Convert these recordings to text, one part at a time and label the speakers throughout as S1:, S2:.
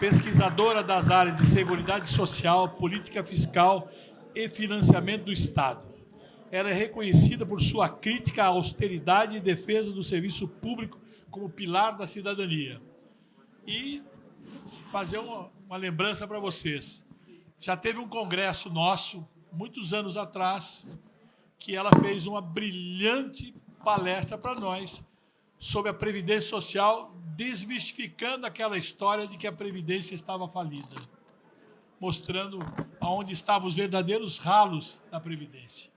S1: pesquisadora das áreas de Seguridade Social, Política Fiscal e Financiamento do Estado. Ela é reconhecida por sua crítica à austeridade e defesa do serviço público como pilar da cidadania. E fazer uma lembrança para vocês. Já teve um congresso nosso, muitos anos atrás, que ela fez uma brilhante palestra para nós sobre a Previdência Social, desmistificando aquela história de que a Previdência estava falida, mostrando aonde estavam os verdadeiros ralos da Previdência.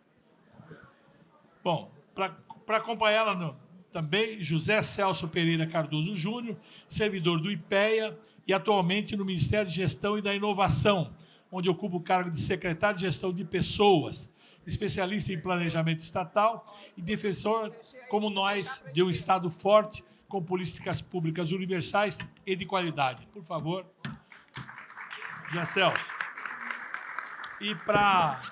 S1: Bom, para acompanhá-la também, José Celso Pereira Cardoso Júnior, servidor do IPEA e atualmente no Ministério de Gestão e da Inovação, onde ocupa o cargo de secretário de Gestão de Pessoas, especialista em planejamento estatal e defensor, como nós, de um Estado forte, com políticas públicas universais e de qualidade. Por favor, José Celso. E para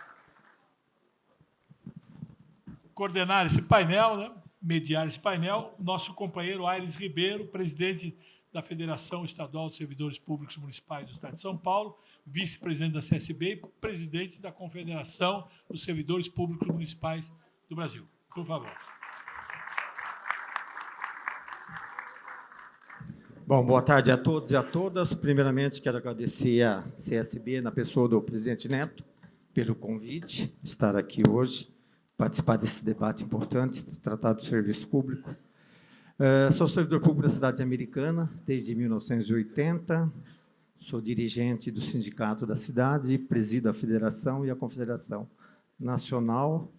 S1: coordenar esse painel, né, mediar esse painel, nosso companheiro Aires Ribeiro, presidente da Federação Estadual de Servidores Públicos Municipais do Estado de São Paulo, vice-presidente da CSB e presidente da Confederação dos Servidores Públicos Municipais do Brasil. Por favor.
S2: Bom, boa tarde a todos e a todas. Primeiramente, quero agradecer à CSB, na pessoa do presidente Neto, pelo convite de estar aqui hoje, participar desse debate importante, tratar do serviço público. Sou servidor público da cidade americana desde 1980, sou dirigente do sindicato da cidade, presido a Federação e a Confederação Nacional.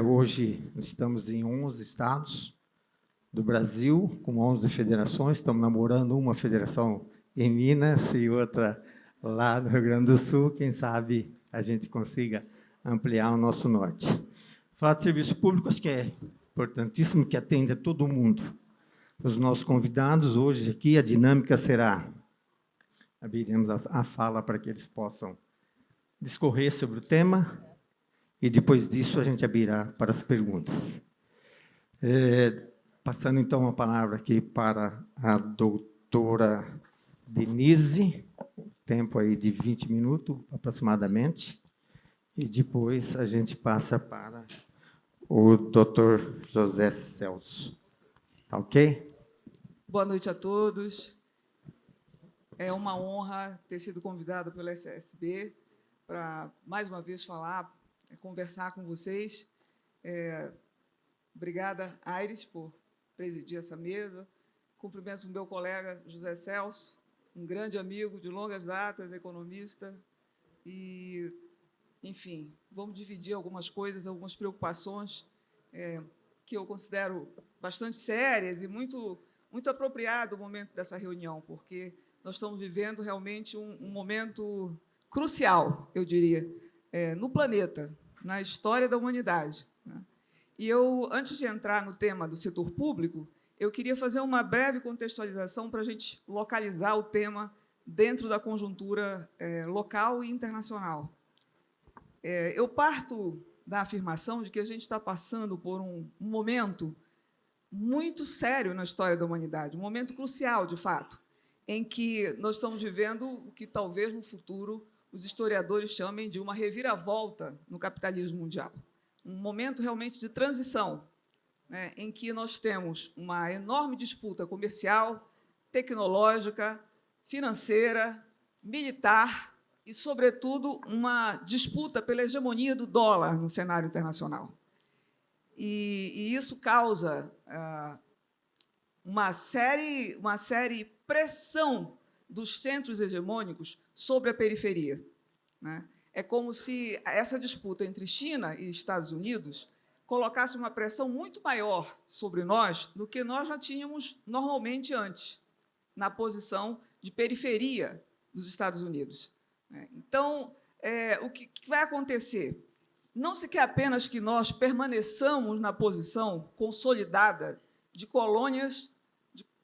S2: Hoje estamos em 11 estados do Brasil, com 11 federações, estamos namorando uma federação em Minas e outra lá no Rio Grande do Sul, quem sabe a gente consiga ampliar o nosso norte. Falar de serviço público, acho que é importantíssimo, que atende a todo mundo. Os nossos convidados, hoje aqui, a dinâmica será, abriremos a fala para que eles possam discorrer sobre o tema, e depois disso a gente abrirá para as perguntas. Passando, então, a palavra aqui para a doutora Denise, tempo aí de 20 minutos, aproximadamente, e depois a gente passa para o doutor José Celso. Tá ok?
S3: Boa noite a todos. É uma honra ter sido convidado pela SSB para, mais uma vez, conversar com vocês. Obrigada, Aires, por presidir essa mesa. Cumprimento o meu colega José Celso, um grande amigo de longas datas, economista. E, enfim, vamos dividir algumas coisas, algumas preocupações que eu considero bastante sérias e muito apropriado o momento dessa reunião, porque nós estamos vivendo realmente um momento crucial, eu diria, no planeta, na história da humanidade, né? E eu, antes de entrar no tema do setor público, eu queria fazer uma breve contextualização para a gente localizar o tema dentro da conjuntura local e internacional. Eu parto da afirmação de que a gente está passando por um momento muito sério na história da humanidade, um momento crucial, de fato, em que nós estamos vivendo o que talvez no futuro os historiadores chamem de uma reviravolta no capitalismo mundial. Um momento realmente de transição, né, em que nós temos uma enorme disputa comercial, tecnológica, financeira, militar e, sobretudo, uma disputa pela hegemonia do dólar no cenário internacional. E isso causa uma série pressão dos centros hegemônicos sobre a periferia, né? É como se essa disputa entre China e Estados Unidos colocasse uma pressão muito maior sobre nós do que nós já tínhamos normalmente antes, na posição de periferia dos Estados Unidos. Então, o que vai acontecer? Não se quer apenas que nós permaneçamos na posição consolidada de colônias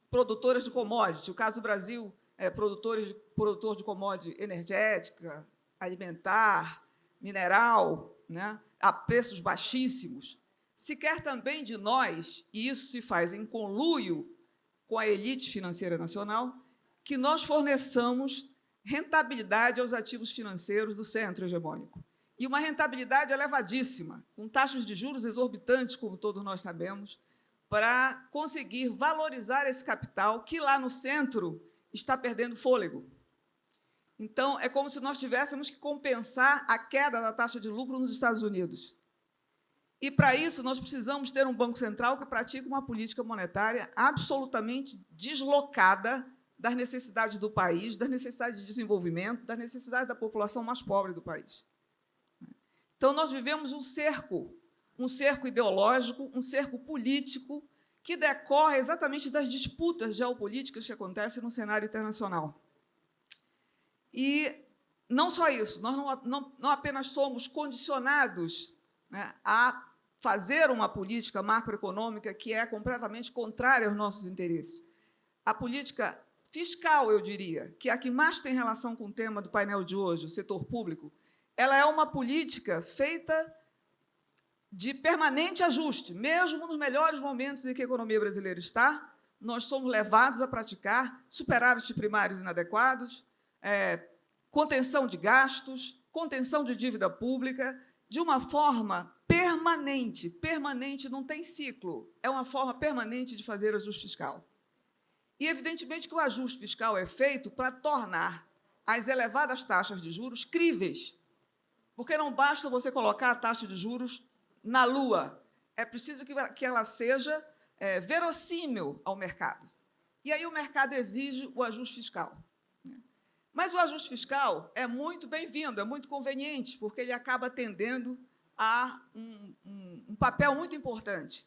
S3: produtoras de commodity. O caso do Brasil é produtor de commodity energética, alimentar, mineral, né, a preços baixíssimos. Se quer também de nós, e isso se faz em conluio com a elite financeira nacional, que nós forneçamos rentabilidade aos ativos financeiros do centro hegemônico. E uma rentabilidade elevadíssima, com taxas de juros exorbitantes, como todos nós sabemos, para conseguir valorizar esse capital que, lá no centro, está perdendo fôlego. Então, é como se nós tivéssemos que compensar a queda da taxa de lucro nos Estados Unidos. E, para isso, nós precisamos ter um Banco Central que pratique uma política monetária absolutamente deslocada das necessidades do país, das necessidades de desenvolvimento, das necessidades da população mais pobre do país. Então, nós vivemos um cerco ideológico, um cerco político, que decorre exatamente das disputas geopolíticas que acontecem no cenário internacional. E não só isso, nós não apenas somos condicionados, né, a fazer uma política macroeconômica que é completamente contrária aos nossos interesses. A política fiscal, eu diria, que é a que mais tem relação com o tema do painel de hoje, o setor público, ela é uma política feita de permanente ajuste. Mesmo nos melhores momentos em que a economia brasileira está, nós somos levados a praticar superávites primários inadequados, contenção de gastos, contenção de dívida pública, de uma forma permanente, não tem ciclo, é uma forma permanente de fazer ajuste fiscal. E, evidentemente, que o ajuste fiscal é feito para tornar as elevadas taxas de juros críveis, porque não basta você colocar a taxa de juros na lua, é preciso que ela seja verossímil ao mercado. E aí o mercado exige o ajuste fiscal. Mas o ajuste fiscal é muito bem-vindo, é muito conveniente, porque ele acaba atendendo a um papel muito importante.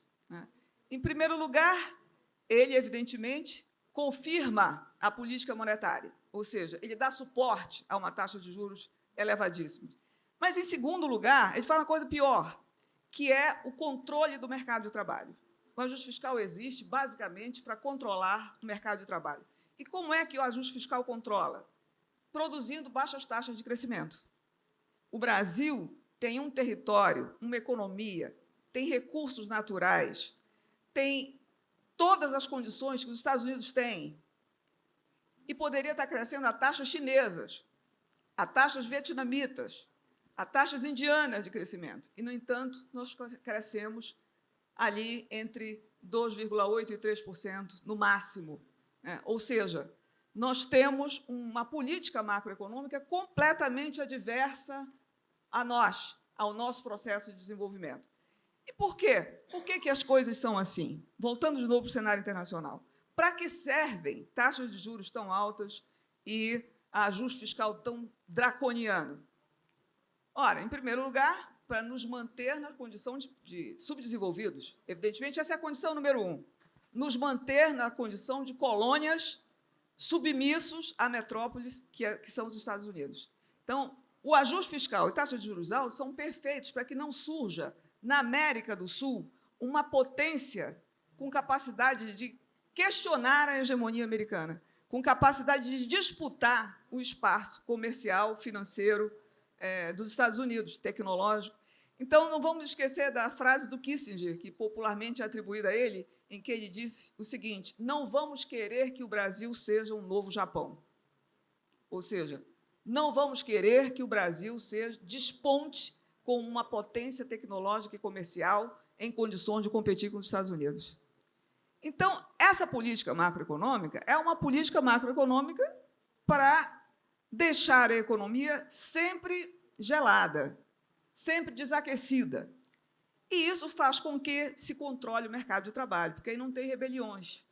S3: Em primeiro lugar, ele, evidentemente, confirma a política monetária, ou seja, ele dá suporte a uma taxa de juros elevadíssima. Mas, em segundo lugar, ele faz uma coisa pior, que é o controle do mercado de trabalho. O ajuste fiscal existe, basicamente, para controlar o mercado de trabalho. E como é que o ajuste fiscal controla? Produzindo baixas taxas de crescimento. O Brasil tem um território, uma economia, tem recursos naturais, tem todas as condições que os Estados Unidos têm, e poderia estar crescendo a taxas chinesas, a taxas vietnamitas, a taxas indianas de crescimento. E, no entanto, nós crescemos ali entre 2,8% e 3% no máximo. Ou seja, nós temos uma política macroeconômica completamente adversa a nós, ao nosso processo de desenvolvimento. E por quê? Por que as coisas são assim? Voltando de novo para o cenário internacional. Para que servem taxas de juros tão altas e ajuste fiscal tão draconiano? Ora, em primeiro lugar, para nos manter na condição de subdesenvolvidos. Evidentemente, essa é a condição número 1. Nos manter na condição de colônias submissos a metrópoles que são os Estados Unidos. Então, o ajuste fiscal e taxa de juros altos são perfeitos para que não surja, na América do Sul, uma potência com capacidade de questionar a hegemonia americana, com capacidade de disputar o espaço comercial, financeiro dos Estados Unidos, tecnológico. Então, não vamos esquecer da frase do Kissinger, que popularmente é atribuída a ele, em que ele disse o seguinte: não vamos querer que o Brasil seja um novo Japão. Ou seja, não vamos querer que o Brasil desponte com uma potência tecnológica e comercial em condições de competir com os Estados Unidos. Então, essa política macroeconômica é uma política macroeconômica para deixar a economia sempre gelada, sempre desaquecida. E isso faz com que se controle o mercado de trabalho, porque aí não tem rebeliões,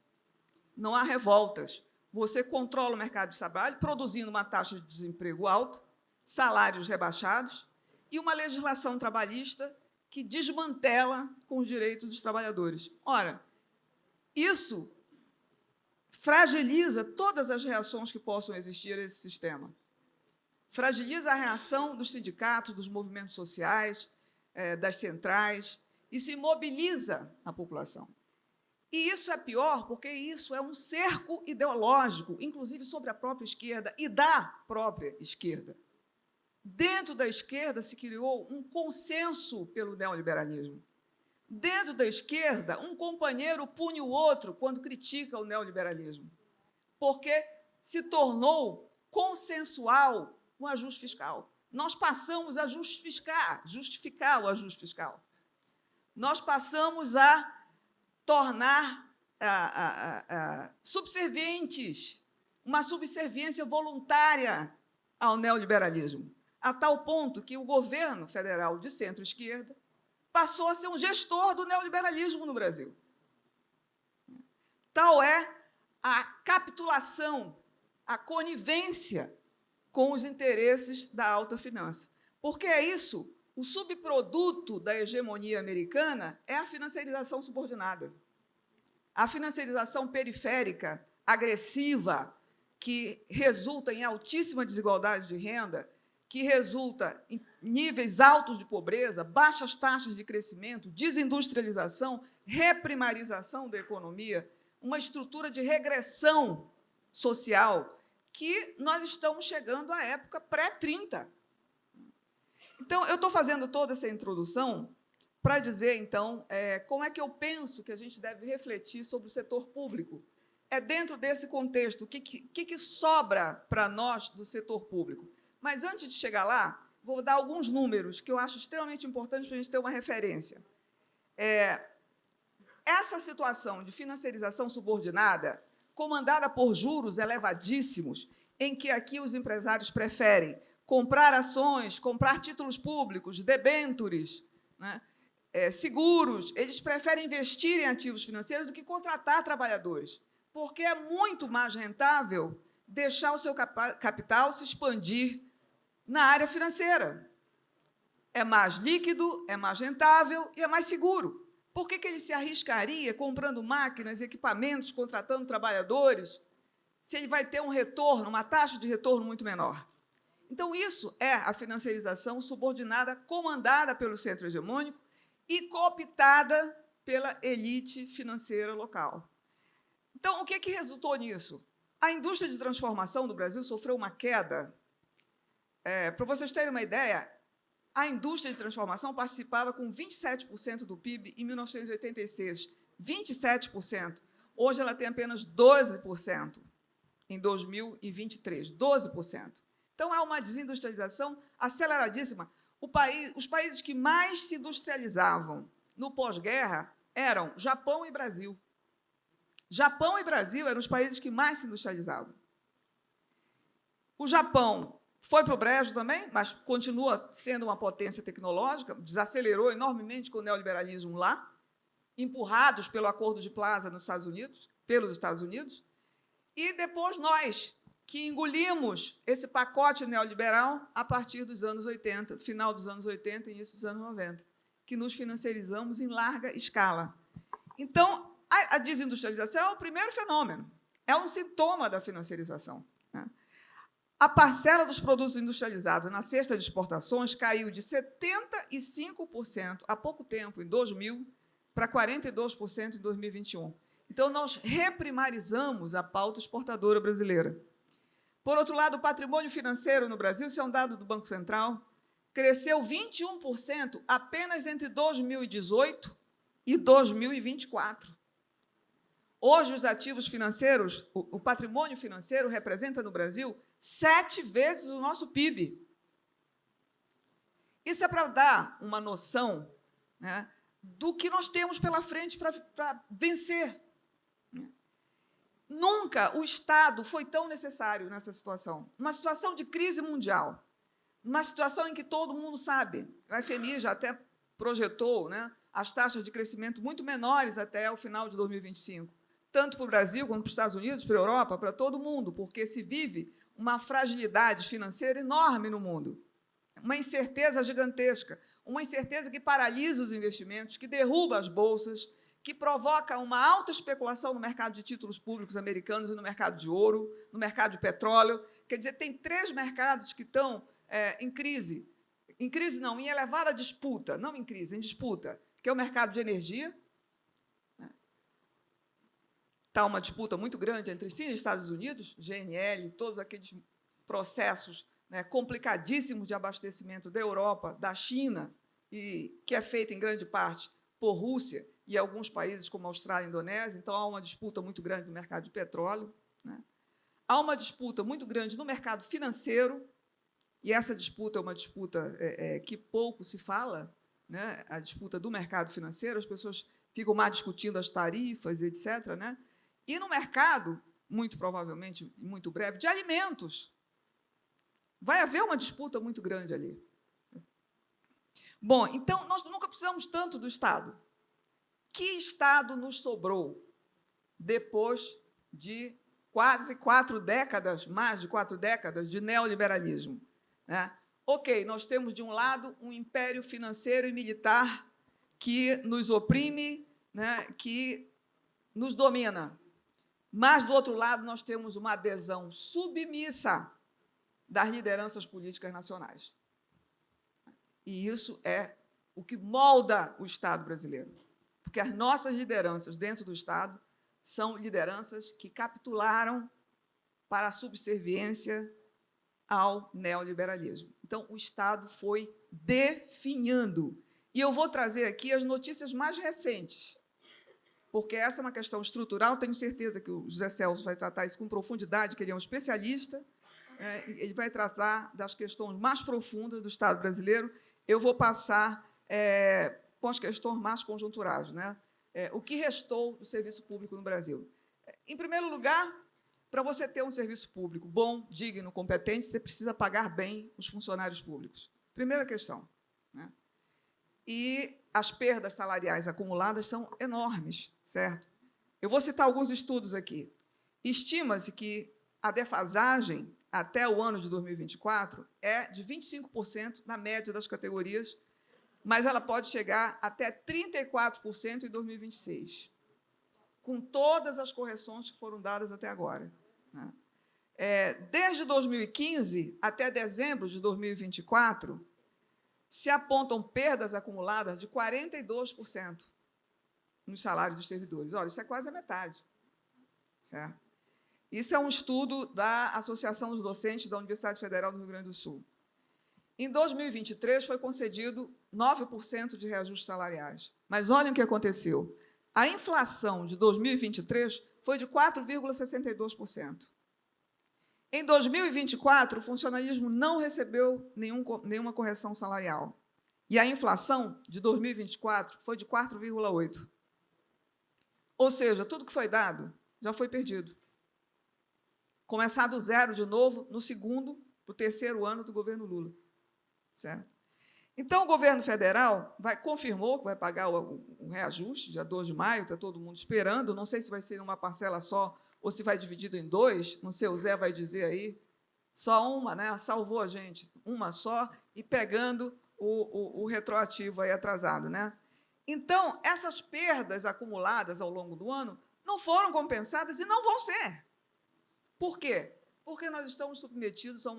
S3: não há revoltas. Você controla o mercado de trabalho, produzindo uma taxa de desemprego alta, salários rebaixados e uma legislação trabalhista que desmantela com os direitos dos trabalhadores. Ora, isso fragiliza todas as reações que possam existir a esse sistema. Fragiliza a reação dos sindicatos, dos movimentos sociais, das centrais. Isso imobiliza a população. E isso é pior porque isso é um cerco ideológico, inclusive sobre a própria esquerda e da própria esquerda. Dentro da esquerda se criou um consenso pelo neoliberalismo. Dentro da esquerda, um companheiro pune o outro quando critica o neoliberalismo. Porque se tornou consensual o ajuste fiscal. Nós passamos a justificar o ajuste fiscal. Nós passamos a tornar subservientes, uma subserviência voluntária ao neoliberalismo, a tal ponto que o governo federal de centro-esquerda passou a ser um gestor do neoliberalismo no Brasil. Tal é a capitulação, a conivência com os interesses da alta finança. Porque é isso, o subproduto da hegemonia americana é a financiarização subordinada. A financiarização periférica, agressiva, que resulta em altíssima desigualdade de renda, que resulta em níveis altos de pobreza, baixas taxas de crescimento, desindustrialização, reprimarização da economia, uma estrutura de regressão social que nós estamos chegando à época pré-30. Então, eu estou fazendo toda essa introdução para dizer, então, como é que eu penso que a gente deve refletir sobre o setor público. É dentro desse contexto, o que sobra para nós do setor público. Mas, antes de chegar lá, vou dar alguns números que eu acho extremamente importantes para a gente ter uma referência. Essa situação de financiarização subordinada, comandada por juros elevadíssimos, em que aqui os empresários preferem comprar ações, comprar títulos públicos, debêntures, né, seguros, eles preferem investir em ativos financeiros do que contratar trabalhadores, porque é muito mais rentável deixar o seu capital se expandir na área financeira. É mais líquido, é mais rentável e é mais seguro. Por que ele se arriscaria comprando máquinas, equipamentos, contratando trabalhadores, se ele vai ter um retorno, uma taxa de retorno muito menor? Então, isso é a financiarização subordinada, comandada pelo centro hegemônico e cooptada pela elite financeira local. Então, o que resultou nisso? A indústria de transformação do Brasil sofreu uma queda. Para vocês terem uma ideia, a indústria de transformação participava com 27% do PIB em 1986, 27%. Hoje ela tem apenas 12% em 2023, 12%. Então, há uma desindustrialização aceleradíssima. Os países que mais se industrializavam no pós-guerra eram Japão e Brasil. Japão e Brasil eram os países que mais se industrializavam. O Japão foi para o brejo também, mas continua sendo uma potência tecnológica, desacelerou enormemente com o neoliberalismo lá, empurrados pelo Acordo de Plaza pelos Estados Unidos, e depois nós, que engolimos esse pacote neoliberal a partir dos anos 80, final dos anos 80 e início dos anos 90, que nos financiarizamos em larga escala. Então, a desindustrialização é o primeiro fenômeno, é um sintoma da financiarização, né? A parcela dos produtos industrializados na cesta de exportações caiu de 75% há pouco tempo, em 2000, para 42% em 2021. Então, nós reprimarizamos a pauta exportadora brasileira. Por outro lado, o patrimônio financeiro no Brasil, isso é um dado do Banco Central, cresceu 21% apenas entre 2018 e 2024. Hoje, os ativos financeiros, o patrimônio financeiro representa no Brasil 7 vezes o nosso PIB. Isso é para dar uma noção, né, do que nós temos pela frente para vencer. Nunca o Estado foi tão necessário nessa situação. Uma situação de crise mundial, uma situação em que todo mundo sabe, o FMI já até projetou, né, as taxas de crescimento muito menores até o final de 2025, tanto para o Brasil, como para os Estados Unidos, para a Europa, para todo mundo, porque se vive uma fragilidade financeira enorme no mundo, uma incerteza gigantesca, uma incerteza que paralisa os investimentos, que derruba as bolsas, que provoca uma alta especulação no mercado de títulos públicos americanos e no mercado de ouro, no mercado de petróleo. Quer dizer, tem 3 mercados que estão em crise. Em crise não, em elevada disputa, não em crise, em disputa, que é o mercado de energia. Está uma disputa muito grande entre China e Estados Unidos, GNL, todos aqueles processos, né, complicadíssimos de abastecimento da Europa, da China, e que é feita em grande parte por Rússia e alguns países como a Austrália e a Indonésia. Então, há uma disputa muito grande no mercado de petróleo, né? há uma disputa muito grande no mercado financeiro, e essa disputa é uma disputa que pouco se fala, né? A disputa do mercado financeiro, as pessoas ficam mais discutindo as tarifas, etc., né? E no mercado, muito provavelmente, muito breve, de alimentos. Vai haver uma disputa muito grande ali. Bom, então, nós nunca precisamos tanto do Estado. Que Estado nos sobrou depois de quase 4 décadas, mais de 4 décadas, de neoliberalismo, né? Ok, nós temos, de um lado, um império financeiro e militar que nos oprime, né, que nos domina. Mas, do outro lado, nós temos uma adesão submissa das lideranças políticas nacionais. E isso é o que molda o Estado brasileiro. Porque as nossas lideranças dentro do Estado são lideranças que capitularam para a subserviência ao neoliberalismo. Então, o Estado foi definhando. E eu vou trazer aqui as notícias mais recentes, porque essa é uma questão estrutural, tenho certeza que o José Celso vai tratar isso com profundidade, que ele é um especialista, ele vai tratar das questões mais profundas do Estado brasileiro. Eu vou passar com as questões mais conjunturais, né? O que restou do serviço público no Brasil. Em primeiro lugar, para você ter um serviço público bom, digno, competente, você precisa pagar bem os funcionários públicos. Primeira questão, né? E as perdas salariais acumuladas são enormes, certo? Eu vou citar alguns estudos aqui. Estima-se que a defasagem até o ano de 2024 é de 25% na média das categorias, mas ela pode chegar até 34% em 2026, com todas as correções que foram dadas até agora, né? Desde 2015 até dezembro de 2024, se apontam perdas acumuladas de 42% nos salários dos servidores. Olha, isso é quase a metade, certo? Isso é um estudo da Associação dos Docentes da Universidade Federal do Rio Grande do Sul. Em 2023, foi concedido 9% de reajustes salariais. Mas olhem o que aconteceu. A inflação de 2023 foi de 4,62%. Em 2024, o funcionalismo não recebeu nenhuma correção salarial. E a inflação de 2024 foi de 4,8%. Ou seja, tudo que foi dado já foi perdido. Começar do zero de novo no segundo, no terceiro ano do governo Lula. Certo? Então, o governo federal confirmou que vai pagar o reajuste, dia 2 de maio, está todo mundo esperando, não sei se vai ser uma parcela só ou se vai dividido em 2, não sei, o Zé vai dizer aí, só uma, né? Salvou a gente, uma só, e pegando o retroativo aí atrasado, né? Então, essas perdas acumuladas ao longo do ano não foram compensadas e não vão ser. Por quê? Porque nós estamos submetidos a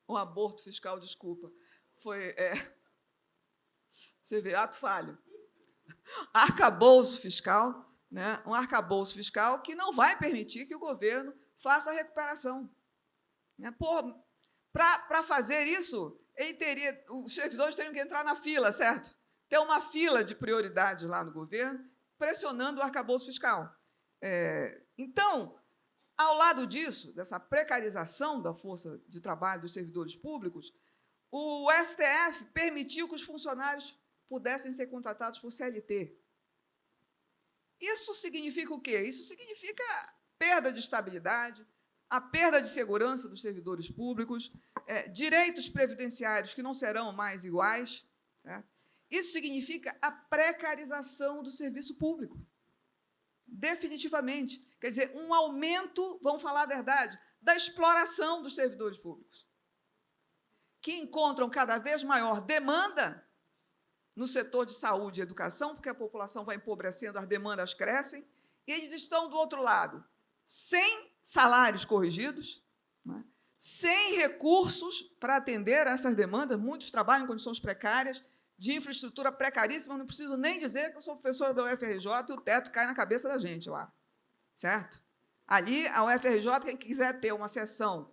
S3: um aborto fiscal, desculpa. Você vê, ato falho. Arcabouço fiscal, né? Um arcabouço fiscal que não vai permitir que o governo faça a recuperação. Para fazer isso, os servidores teriam que entrar na fila, certo? Ter uma fila de prioridades lá no governo, pressionando o arcabouço fiscal. Então, ao lado disso, dessa precarização da força de trabalho dos servidores públicos, o STF permitiu que os funcionários pudessem ser contratados por CLT. Isso significa o quê? Isso significa perda de estabilidade, a perda de segurança dos servidores públicos, direitos previdenciários que não serão mais iguais, né? Isso significa a precarização do serviço público. Definitivamente. Quer dizer, um aumento, vamos falar a verdade, da exploração dos servidores públicos, que encontram cada vez maior demanda no setor de saúde e educação, porque a população vai empobrecendo, as demandas crescem, e eles estão, do outro lado, sem salários corrigidos, né, sem recursos para atender a essas demandas, muitos trabalham em condições precárias, de infraestrutura precaríssima, não preciso nem dizer que eu sou professora da UFRJ e o teto cai na cabeça da gente lá, certo? Ali, a UFRJ, quem quiser ter uma sessão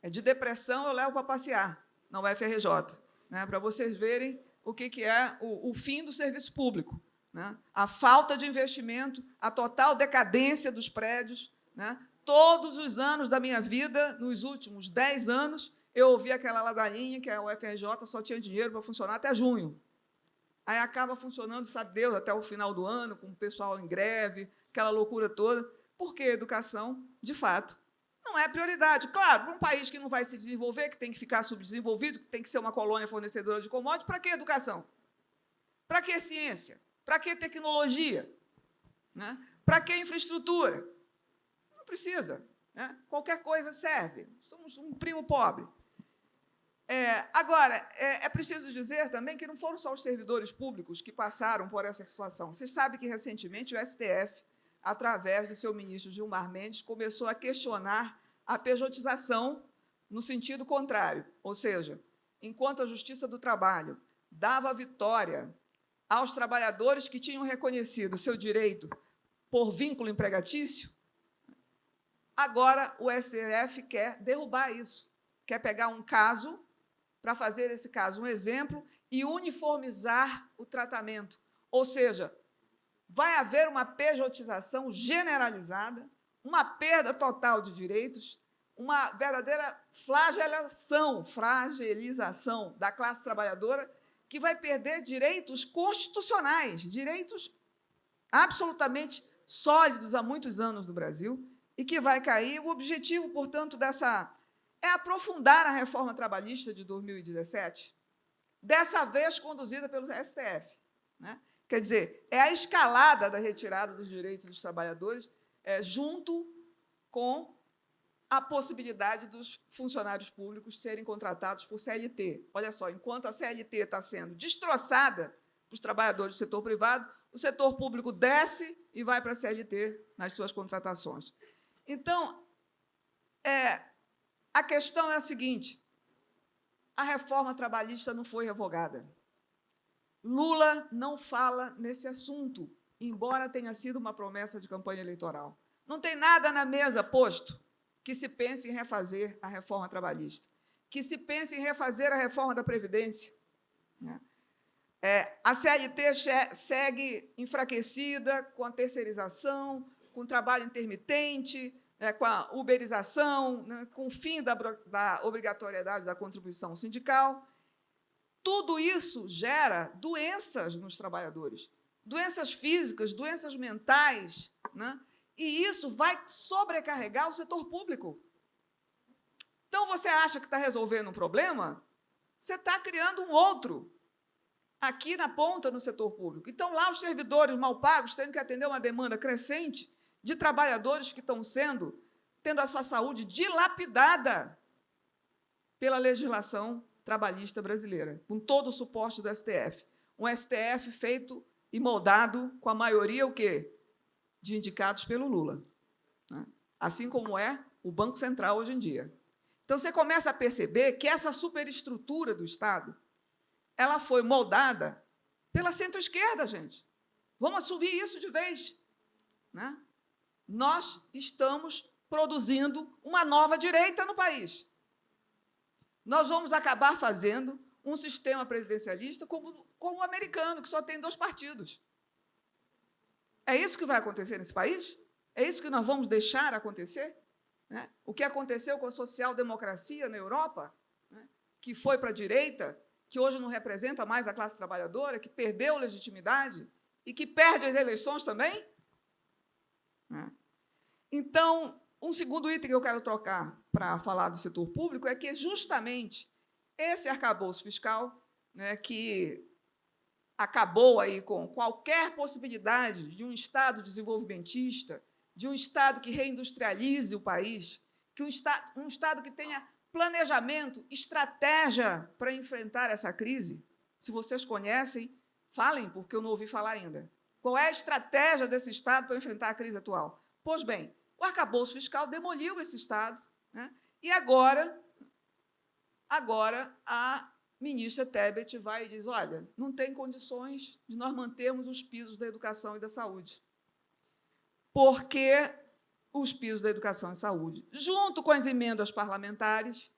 S3: de depressão, eu levo para passear na UFRJ, né, para vocês verem o que é o fim do serviço público, né? A falta de investimento, a total decadência dos prédios, né? todos os anos da minha vida, nos últimos 10 anos, eu ouvi aquela ladainha que a UFRJ só tinha dinheiro para funcionar até junho. Aí acaba funcionando, sabe Deus, até o final do ano, com o pessoal em greve, aquela loucura toda, porque a educação, de fato, não é prioridade. Claro, para um país que não vai se desenvolver, que tem que ficar subdesenvolvido, que tem que ser uma colônia fornecedora de commodities, para que educação? Para que ciência? Para que tecnologia? Né? Para que infraestrutura? Não precisa. Né? Qualquer coisa serve. Somos um primo pobre. Agora, é preciso dizer também que não foram só os servidores públicos que passaram por essa situação. Vocês sabem que, recentemente, o STF, através do seu ministro Gilmar Mendes, começou a questionar a pejotização no sentido contrário, ou seja, enquanto a Justiça do Trabalho dava vitória aos trabalhadores que tinham reconhecido o seu direito por vínculo empregatício, agora o STF quer derrubar isso, quer pegar um caso, para fazer desse caso um exemplo, e uniformizar o tratamento. Ou seja, vai haver uma pejotização generalizada, uma perda total de direitos, uma verdadeira fragilização da classe trabalhadora, que vai perder direitos constitucionais, direitos absolutamente sólidos há muitos anos no Brasil, e que vai cair. O objetivo, portanto, é aprofundar a reforma trabalhista de 2017, dessa vez conduzida pelo STF. Né? Quer dizer, é a escalada da retirada dos direitos dos trabalhadores, junto com a possibilidade dos funcionários públicos serem contratados por CLT. Olha só, enquanto a CLT está sendo destroçada para os trabalhadores do setor privado, o setor público desce e vai para a CLT nas suas contratações. Então, a questão é a seguinte: a reforma trabalhista não foi revogada. Lula não fala nesse assunto, embora tenha sido uma promessa de campanha eleitoral. Não tem nada na mesa posto que se pense em refazer a reforma trabalhista, que se pense em refazer a reforma da Previdência. A CLT segue enfraquecida com a terceirização, com o trabalho intermitente, com a uberização, com o fim da obrigatoriedade da contribuição sindical. Tudo isso gera doenças nos trabalhadores, doenças físicas, doenças mentais, né? E isso vai sobrecarregar o setor público. Então, você acha que está resolvendo um problema? Você está criando um outro, aqui na ponta, no setor público. Então, lá, os servidores mal pagos tendo que atender uma demanda crescente de trabalhadores que estão tendo a sua saúde dilapidada pela legislação trabalhista brasileira, com todo o suporte do STF. Um STF feito e moldado com a maioria, o quê? De indicados pelo Lula. Né? Assim como é o Banco Central hoje em dia. Então, você começa a perceber que essa superestrutura do Estado, ela foi moldada pela centro-esquerda, gente. Vamos assumir isso de vez. Né? Nós estamos produzindo uma nova direita no país. Nós vamos acabar fazendo um sistema presidencialista como o americano, que só tem 2 partidos. É isso que vai acontecer nesse país? É isso que nós vamos deixar acontecer? Né? O que aconteceu com a social-democracia na Europa, né? Que foi para a direita, que hoje não representa mais a classe trabalhadora, que perdeu legitimidade e que perde as eleições também? Né? Então, um segundo item que eu quero trocar para falar do setor público é que, justamente, esse arcabouço fiscal, né, que acabou aí com qualquer possibilidade de um Estado desenvolvimentista, de um Estado que reindustrialize o país, que um Estado que tenha planejamento, estratégia para enfrentar essa crise. Se vocês conhecem, falem, porque eu não ouvi falar ainda. Qual é a estratégia desse Estado para enfrentar a crise atual? Pois bem, o arcabouço fiscal demoliu esse Estado, né? E agora a ministra Tebet vai e diz: olha, não tem condições de nós mantermos os pisos da educação e da saúde. Porque os pisos da educação e saúde, junto com as emendas parlamentares,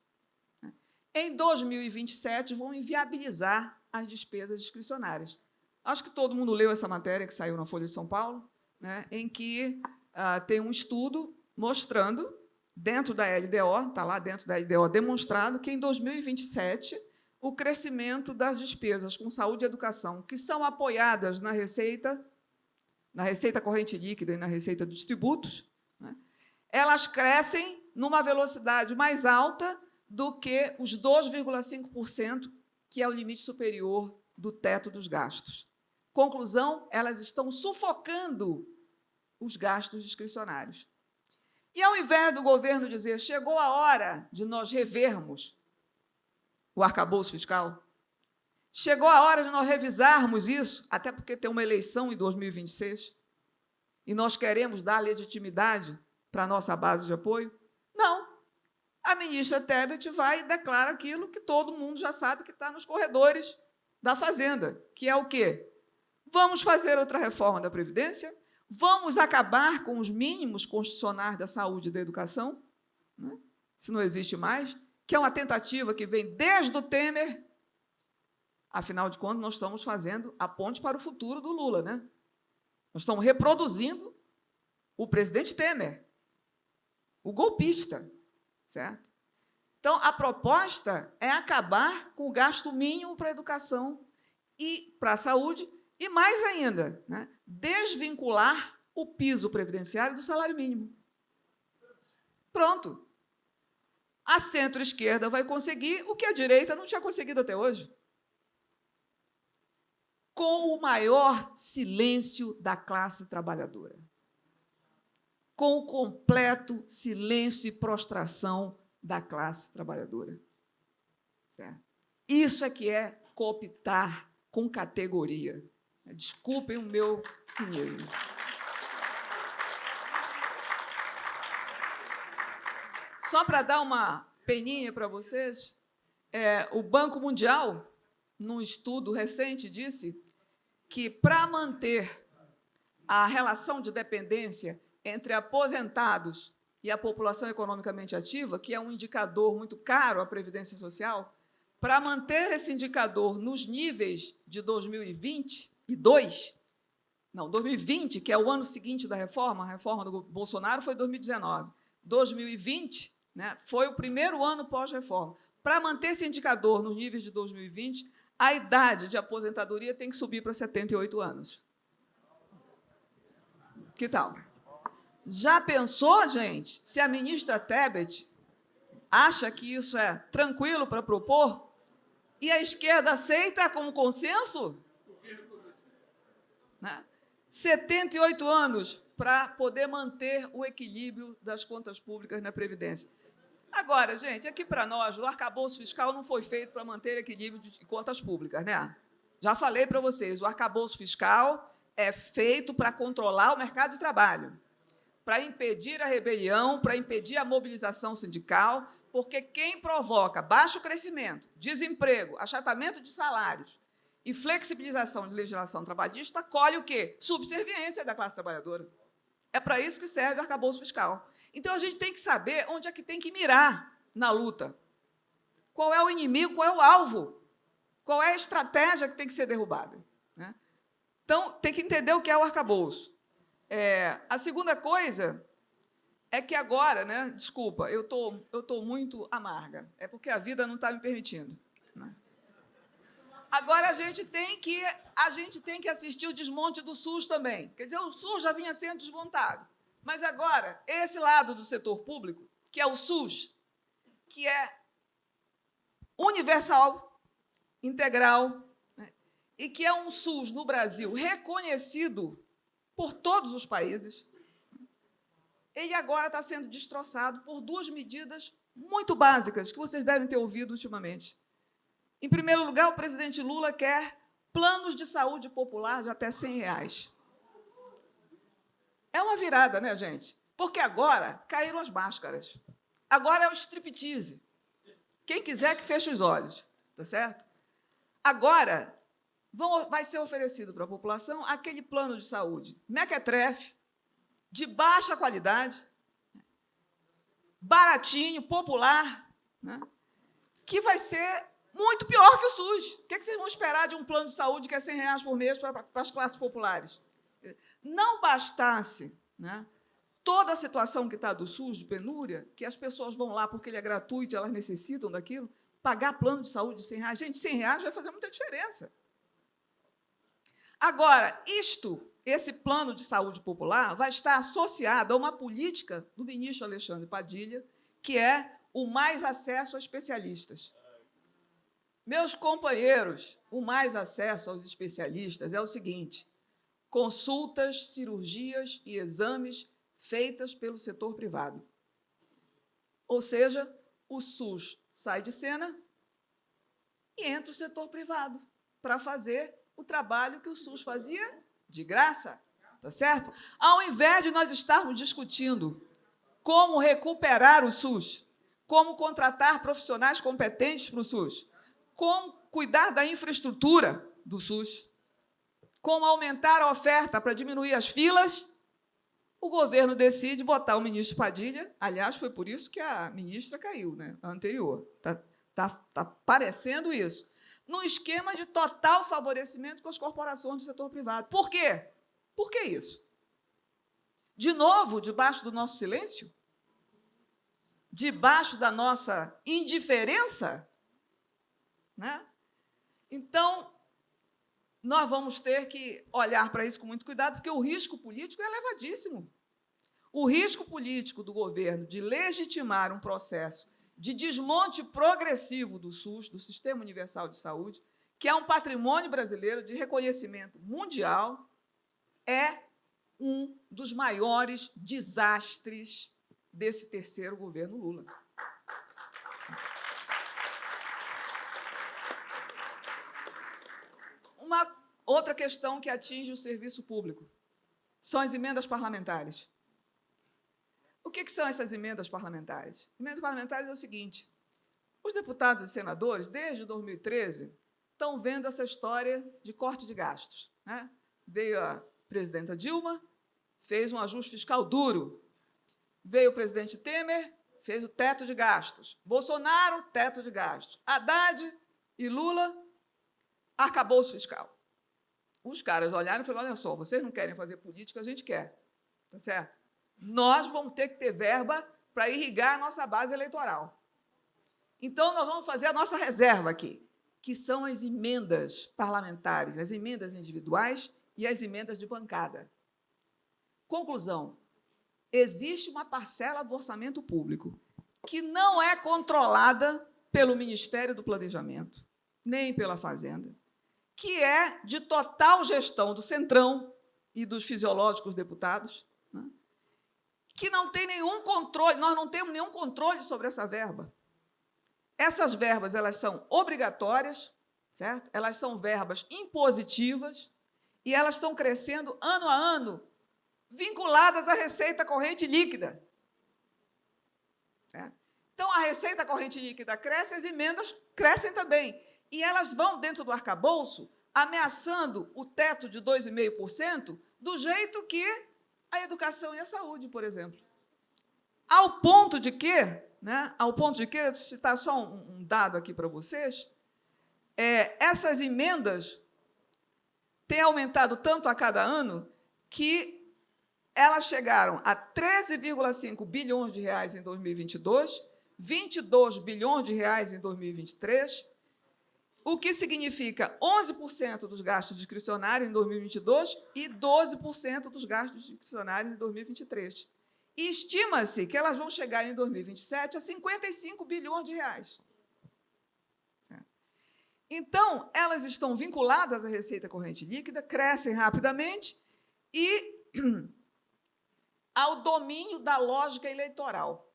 S3: em 2027 vão inviabilizar as despesas discricionárias. Acho que todo mundo leu essa matéria que saiu na Folha de São Paulo, né, em que tem um estudo, mostrando, dentro da LDO, está lá dentro da LDO, demonstrado que, em 2027, o crescimento das despesas com saúde e educação, que são apoiadas na receita corrente líquida e na receita dos tributos, né, elas crescem numa velocidade mais alta do que os 2,5%, que é o limite superior do teto dos gastos. Conclusão, elas estão sufocando os gastos discricionários. E, ao invés do governo dizer chegou a hora de nós revermos o arcabouço fiscal, chegou a hora de nós revisarmos isso, até porque tem uma eleição em 2026, e nós queremos dar legitimidade para a nossa base de apoio, não. A ministra Tebet vai e declara aquilo que todo mundo já sabe que está nos corredores da Fazenda, que é o quê? Vamos fazer outra reforma da Previdência, vamos acabar com os mínimos constitucionais da saúde e da educação, né? Se não existe mais, que é uma tentativa que vem desde o Temer. Afinal de contas, nós estamos fazendo a ponte para o futuro do Lula, né? Nós estamos reproduzindo o presidente Temer, o golpista, certo? Então, a proposta é acabar com o gasto mínimo para a educação e para a saúde, e, mais ainda, né, desvincular o piso previdenciário do salário mínimo. Pronto. A centro-esquerda vai conseguir o que a direita não tinha conseguido até hoje. Com o maior silêncio da classe trabalhadora. Com o completo silêncio e prostração da classe trabalhadora. Certo? Isso é que é cooptar com categoria. Desculpem o meu cinismo. Só para dar uma peninha para vocês, o Banco Mundial, num estudo recente, disse que, para manter a relação de dependência entre aposentados e a população economicamente ativa, que é um indicador muito caro à Previdência Social, para manter esse indicador nos níveis de 2020, que é o ano seguinte da reforma, a reforma do Bolsonaro foi 2019. 2020, né, foi o primeiro ano pós-reforma. Para manter esse indicador nos níveis de 2020, a idade de aposentadoria tem que subir para 78 anos. Que tal? Já pensou, gente, se a ministra Tebet acha que isso é tranquilo para propor e a esquerda aceita como consenso? 78 anos para poder manter o equilíbrio das contas públicas na Previdência. Agora, gente, aqui para nós, o arcabouço fiscal não foi feito para manter equilíbrio de contas públicas, né? Já falei para vocês, o arcabouço fiscal é feito para controlar o mercado de trabalho, para impedir a rebelião, para impedir a mobilização sindical, porque quem provoca baixo crescimento, desemprego, achatamento de salários e flexibilização de legislação trabalhista colhe o quê? Subserviência da classe trabalhadora. É para isso que serve o arcabouço fiscal. Então, a gente tem que saber onde é que tem que mirar na luta. Qual é o inimigo, qual é o alvo, qual é a estratégia que tem que ser derrubada, né? Então, tem que entender o que é o arcabouço. A segunda coisa é que agora, né, desculpa, eu tô muito amarga, é porque a vida não está me permitindo, né? Agora, a gente tem que assistir o desmonte do SUS também. Quer dizer, o SUS já vinha sendo desmontado. Mas agora, esse lado do setor público, que é o SUS, que é universal, integral, né, e que é um SUS no Brasil reconhecido por todos os países, ele agora está sendo destroçado por duas medidas muito básicas que vocês devem ter ouvido ultimamente. Em primeiro lugar, o presidente Lula quer planos de saúde popular de até R$100. É uma virada, né, gente? Porque agora caíram as máscaras. Agora é o striptease. Quem quiser que feche os olhos, tá certo? Agora vai ser oferecido para a população aquele plano de saúde mequetrefe, de baixa qualidade, baratinho, popular, né, que vai ser muito pior que o SUS. O que vocês vão esperar de um plano de saúde que é R$100 por mês para as classes populares? Não bastasse, né, toda a situação que está do SUS, de penúria, que as pessoas vão lá porque ele é gratuito, elas necessitam daquilo, pagar plano de saúde de R$100. Gente, R$100 vai fazer muita diferença. Agora, esse plano de saúde popular vai estar associado a uma política do ministro Alexandre Padilha, que é o mais acesso a especialistas. Meus companheiros, o mais acesso aos especialistas é o seguinte: consultas, cirurgias e exames feitas pelo setor privado. Ou seja, o SUS sai de cena e entra o setor privado para fazer o trabalho que o SUS fazia de graça, tá certo? Ao invés de nós estarmos discutindo como recuperar o SUS, como contratar profissionais competentes para o SUS, como cuidar da infraestrutura do SUS, como aumentar a oferta para diminuir as filas, o governo decide botar o ministro Padilha. Aliás, foi por isso que a ministra caiu, né, a anterior. Tá parecendo isso. Num esquema de total favorecimento com as corporações do setor privado. Por quê? Por que isso? De novo, debaixo do nosso silêncio? Debaixo da nossa indiferença? Né? Então, nós vamos ter que olhar para isso com muito cuidado, porque o risco político é elevadíssimo. O risco político do governo de legitimar um processo de desmonte progressivo do SUS, do Sistema Universal de Saúde, que é um patrimônio brasileiro de reconhecimento mundial, é um dos maiores desastres desse terceiro governo Lula. Uma outra questão que atinge o serviço público são as emendas parlamentares. O que são essas emendas parlamentares? Emendas parlamentares é o seguinte: os deputados e senadores, desde 2013, estão vendo essa história de corte de gastos, né? Veio a presidenta Dilma, fez um ajuste fiscal duro. Veio o presidente Temer, fez o teto de gastos. Bolsonaro, teto de gastos. Haddad e Lula, arcabouço fiscal. Os caras olharam e falaram: olha só, vocês não querem fazer política, a gente quer. Tá certo? Nós vamos ter que ter verba para irrigar a nossa base eleitoral. Então, nós vamos fazer a nossa reserva aqui, que são as emendas parlamentares, as emendas individuais e as emendas de bancada. Conclusão: existe uma parcela do orçamento público que não é controlada pelo Ministério do Planejamento, nem pela Fazenda, que é de total gestão do Centrão e dos fisiológicos deputados, né? Que não tem nenhum controle, nós não temos nenhum controle sobre essa verba. Essas verbas, elas são obrigatórias, certo? Elas são verbas impositivas e elas estão crescendo ano a ano, vinculadas à receita corrente líquida. Certo? Então, a receita corrente líquida cresce, as emendas crescem também. E elas vão dentro do arcabouço, ameaçando o teto de 2,5%, do jeito que a educação e a saúde, por exemplo. Ao ponto de que, vou citar só um dado aqui para vocês, essas emendas têm aumentado tanto a cada ano que elas chegaram a 13,5 bilhões de reais em 2022, 22 bilhões de reais em 2023, o que significa 11% dos gastos discricionários em 2022 e 12% dos gastos discricionários em 2023. E estima-se que elas vão chegar em 2027 a 55 bilhões de reais. Então, elas estão vinculadas à receita corrente líquida, crescem rapidamente e ao domínio da lógica eleitoral.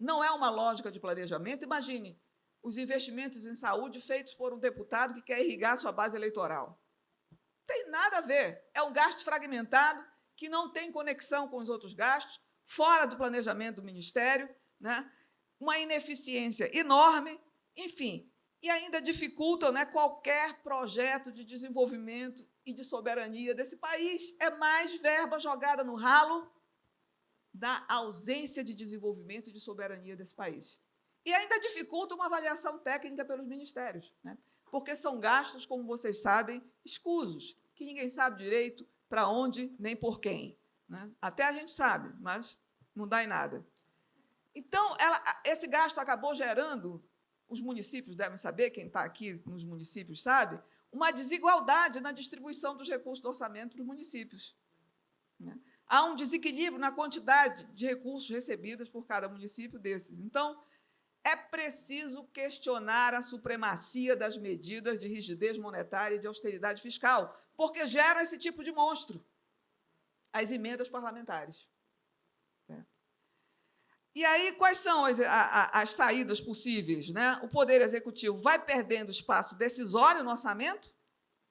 S3: Não é uma lógica de planejamento. Imagine os investimentos em saúde feitos por um deputado que quer irrigar sua base eleitoral. Não tem nada a ver. É um gasto fragmentado que não tem conexão com os outros gastos, fora do planejamento do Ministério, né? Uma ineficiência enorme, enfim, e ainda dificultam, né, qualquer projeto de desenvolvimento e de soberania desse país. É mais verba jogada no ralo da ausência de desenvolvimento e de soberania desse país. E ainda dificulta uma avaliação técnica pelos ministérios, né? Porque são gastos, como vocês sabem, escusos, que ninguém sabe direito para onde nem por quem, né? Até a gente sabe, mas Não dá em nada. Então, esse gasto acabou gerando, os municípios devem saber, quem está aqui nos municípios sabe, uma desigualdade na distribuição dos recursos do orçamento dos municípios. Há um desequilíbrio na quantidade de recursos recebidos por cada município desses. Então, é preciso questionar a supremacia das medidas de rigidez monetária e de austeridade fiscal, porque geram esse tipo de monstro, as emendas parlamentares. E aí, quais são as saídas possíveis? O Poder Executivo vai perdendo espaço decisório no orçamento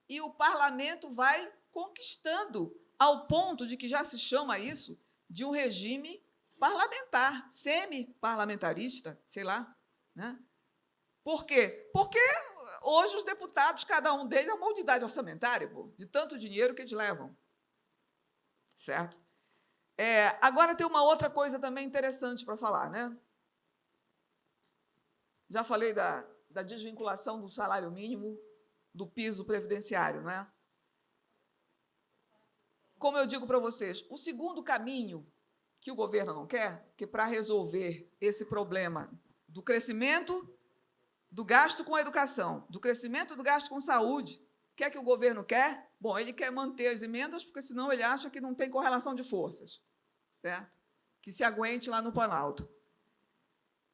S3: e o parlamento vai conquistando, ao ponto de que já se chama isso de um regime parlamentar, semi-parlamentarista, sei lá. Por quê? Porque hoje os deputados, cada um deles é uma unidade orçamentária, de tanto dinheiro que eles levam. Certo? Agora, tem uma outra coisa também interessante para falar. Já falei da desvinculação do salário mínimo do piso previdenciário. Como eu digo para vocês, o segundo caminho que o governo não quer, que para resolver esse problema do crescimento do gasto com a educação, do crescimento do gasto com saúde, o que é que o governo quer? Bom, ele quer manter as emendas, porque senão ele acha que não tem correlação de forças, certo? Que se aguente lá no Planalto.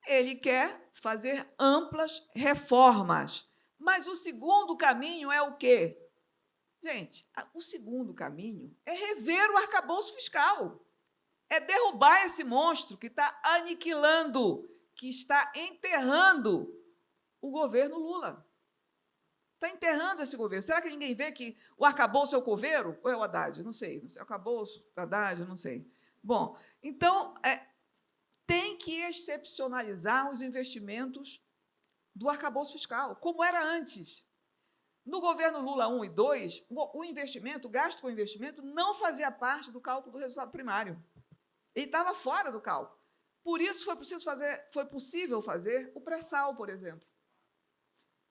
S3: Ele quer fazer amplas reformas. Mas o segundo caminho é o quê? Gente, o segundo caminho é rever o arcabouço fiscal. É derrubar esse monstro que está aniquilando, que está enterrando o governo Lula. Está enterrando esse governo. Será que ninguém vê que o arcabouço é o coveiro? Ou é o Haddad? Não sei. O arcabouço, Haddad, não sei. Bom, então, tem que excepcionalizar os investimentos do arcabouço fiscal, como era antes. No governo Lula 1 e 2, o investimento, o gasto com investimento, não fazia parte do cálculo do resultado primário. Ele estava fora do cálculo. Por isso, foi possível fazer o pré-sal, por exemplo.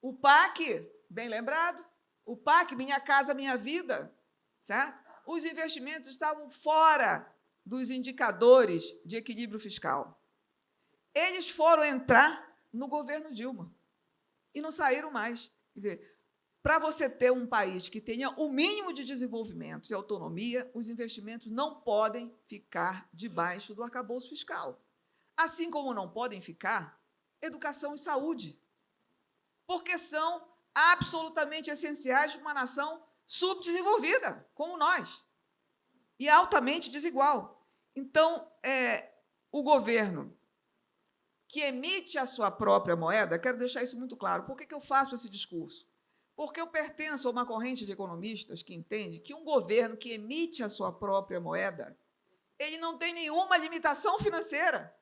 S3: O PAC, bem lembrado, o PAC, Minha Casa Minha Vida, certo? Os investimentos estavam fora dos indicadores de equilíbrio fiscal. Eles foram entrar no governo Dilma e não saíram mais. Quer dizer, para você ter um país que tenha o mínimo de desenvolvimento e autonomia, os investimentos não podem ficar debaixo do arcabouço fiscal. Assim como não podem ficar educação e saúde, porque são absolutamente essenciais para uma nação subdesenvolvida, como nós, e altamente desigual. Então, o governo que emite a sua própria moeda, quero deixar isso muito claro. Por que eu faço esse discurso? Porque eu pertenço a uma corrente de economistas que entende que um governo que emite a sua própria moeda, ele não tem nenhuma limitação financeira.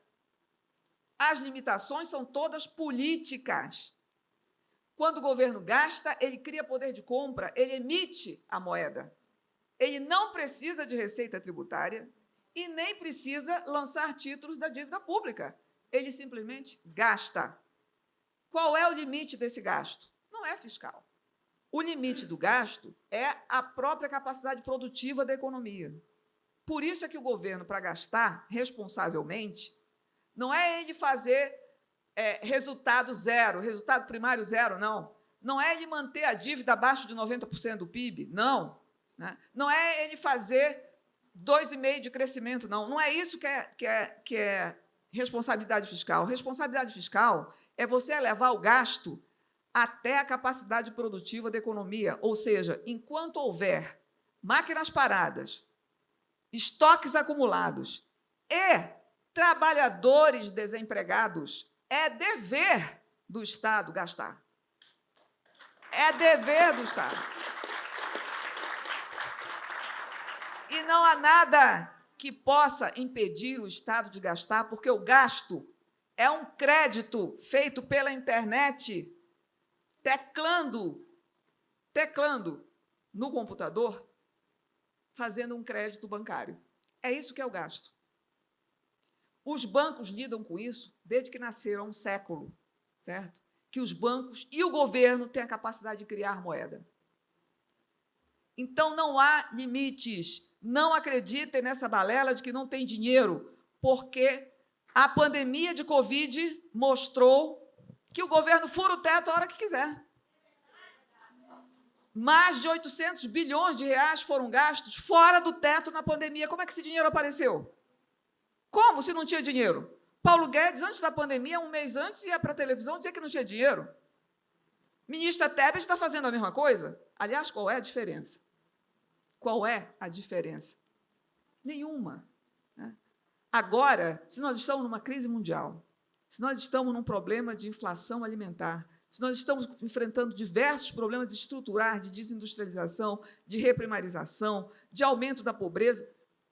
S3: As limitações são todas políticas. Quando o governo gasta, ele cria poder de compra, ele emite a moeda. Ele não precisa de receita tributária e nem precisa lançar títulos da dívida pública. Ele simplesmente gasta. Qual é o limite desse gasto? Não é fiscal. O limite do gasto é a própria capacidade produtiva da economia. Por isso é que o governo, para gastar responsavelmente, não é ele fazer resultado zero, resultado primário zero, não. Não é ele manter a dívida abaixo de 90% do PIB, não. Não é ele fazer 2,5% de crescimento, não. Não é isso que é responsabilidade fiscal. Responsabilidade fiscal é você elevar o gasto até a capacidade produtiva da economia, ou seja, enquanto houver máquinas paradas, estoques acumulados e trabalhadores desempregados, é dever do Estado gastar. É dever do Estado. E não há nada que possa impedir o Estado de gastar, porque o gasto é um crédito feito pela internet, teclando no computador, fazendo um crédito bancário. É isso que é o gasto. Os bancos lidam com isso desde que nasceram há um século, certo? Que os bancos e o governo têm a capacidade de criar moeda. Então, não há limites. Não acreditem nessa balela de que não tem dinheiro, porque a pandemia de Covid mostrou que o governo fura o teto a hora que quiser. Mais de 800 bilhões de reais foram gastos fora do teto na pandemia. Como é que esse dinheiro apareceu? Como, se não tinha dinheiro? Paulo Guedes, antes da pandemia, um mês antes, ia para a televisão dizer que não tinha dinheiro. Ministra Tebet está fazendo a mesma coisa? Aliás, qual é a diferença? Qual é a diferença? Nenhuma. Né? Agora, se nós estamos numa crise mundial, se nós estamos num problema de inflação alimentar, se nós estamos enfrentando diversos problemas estruturais de desindustrialização, de reprimarização, de aumento da pobreza,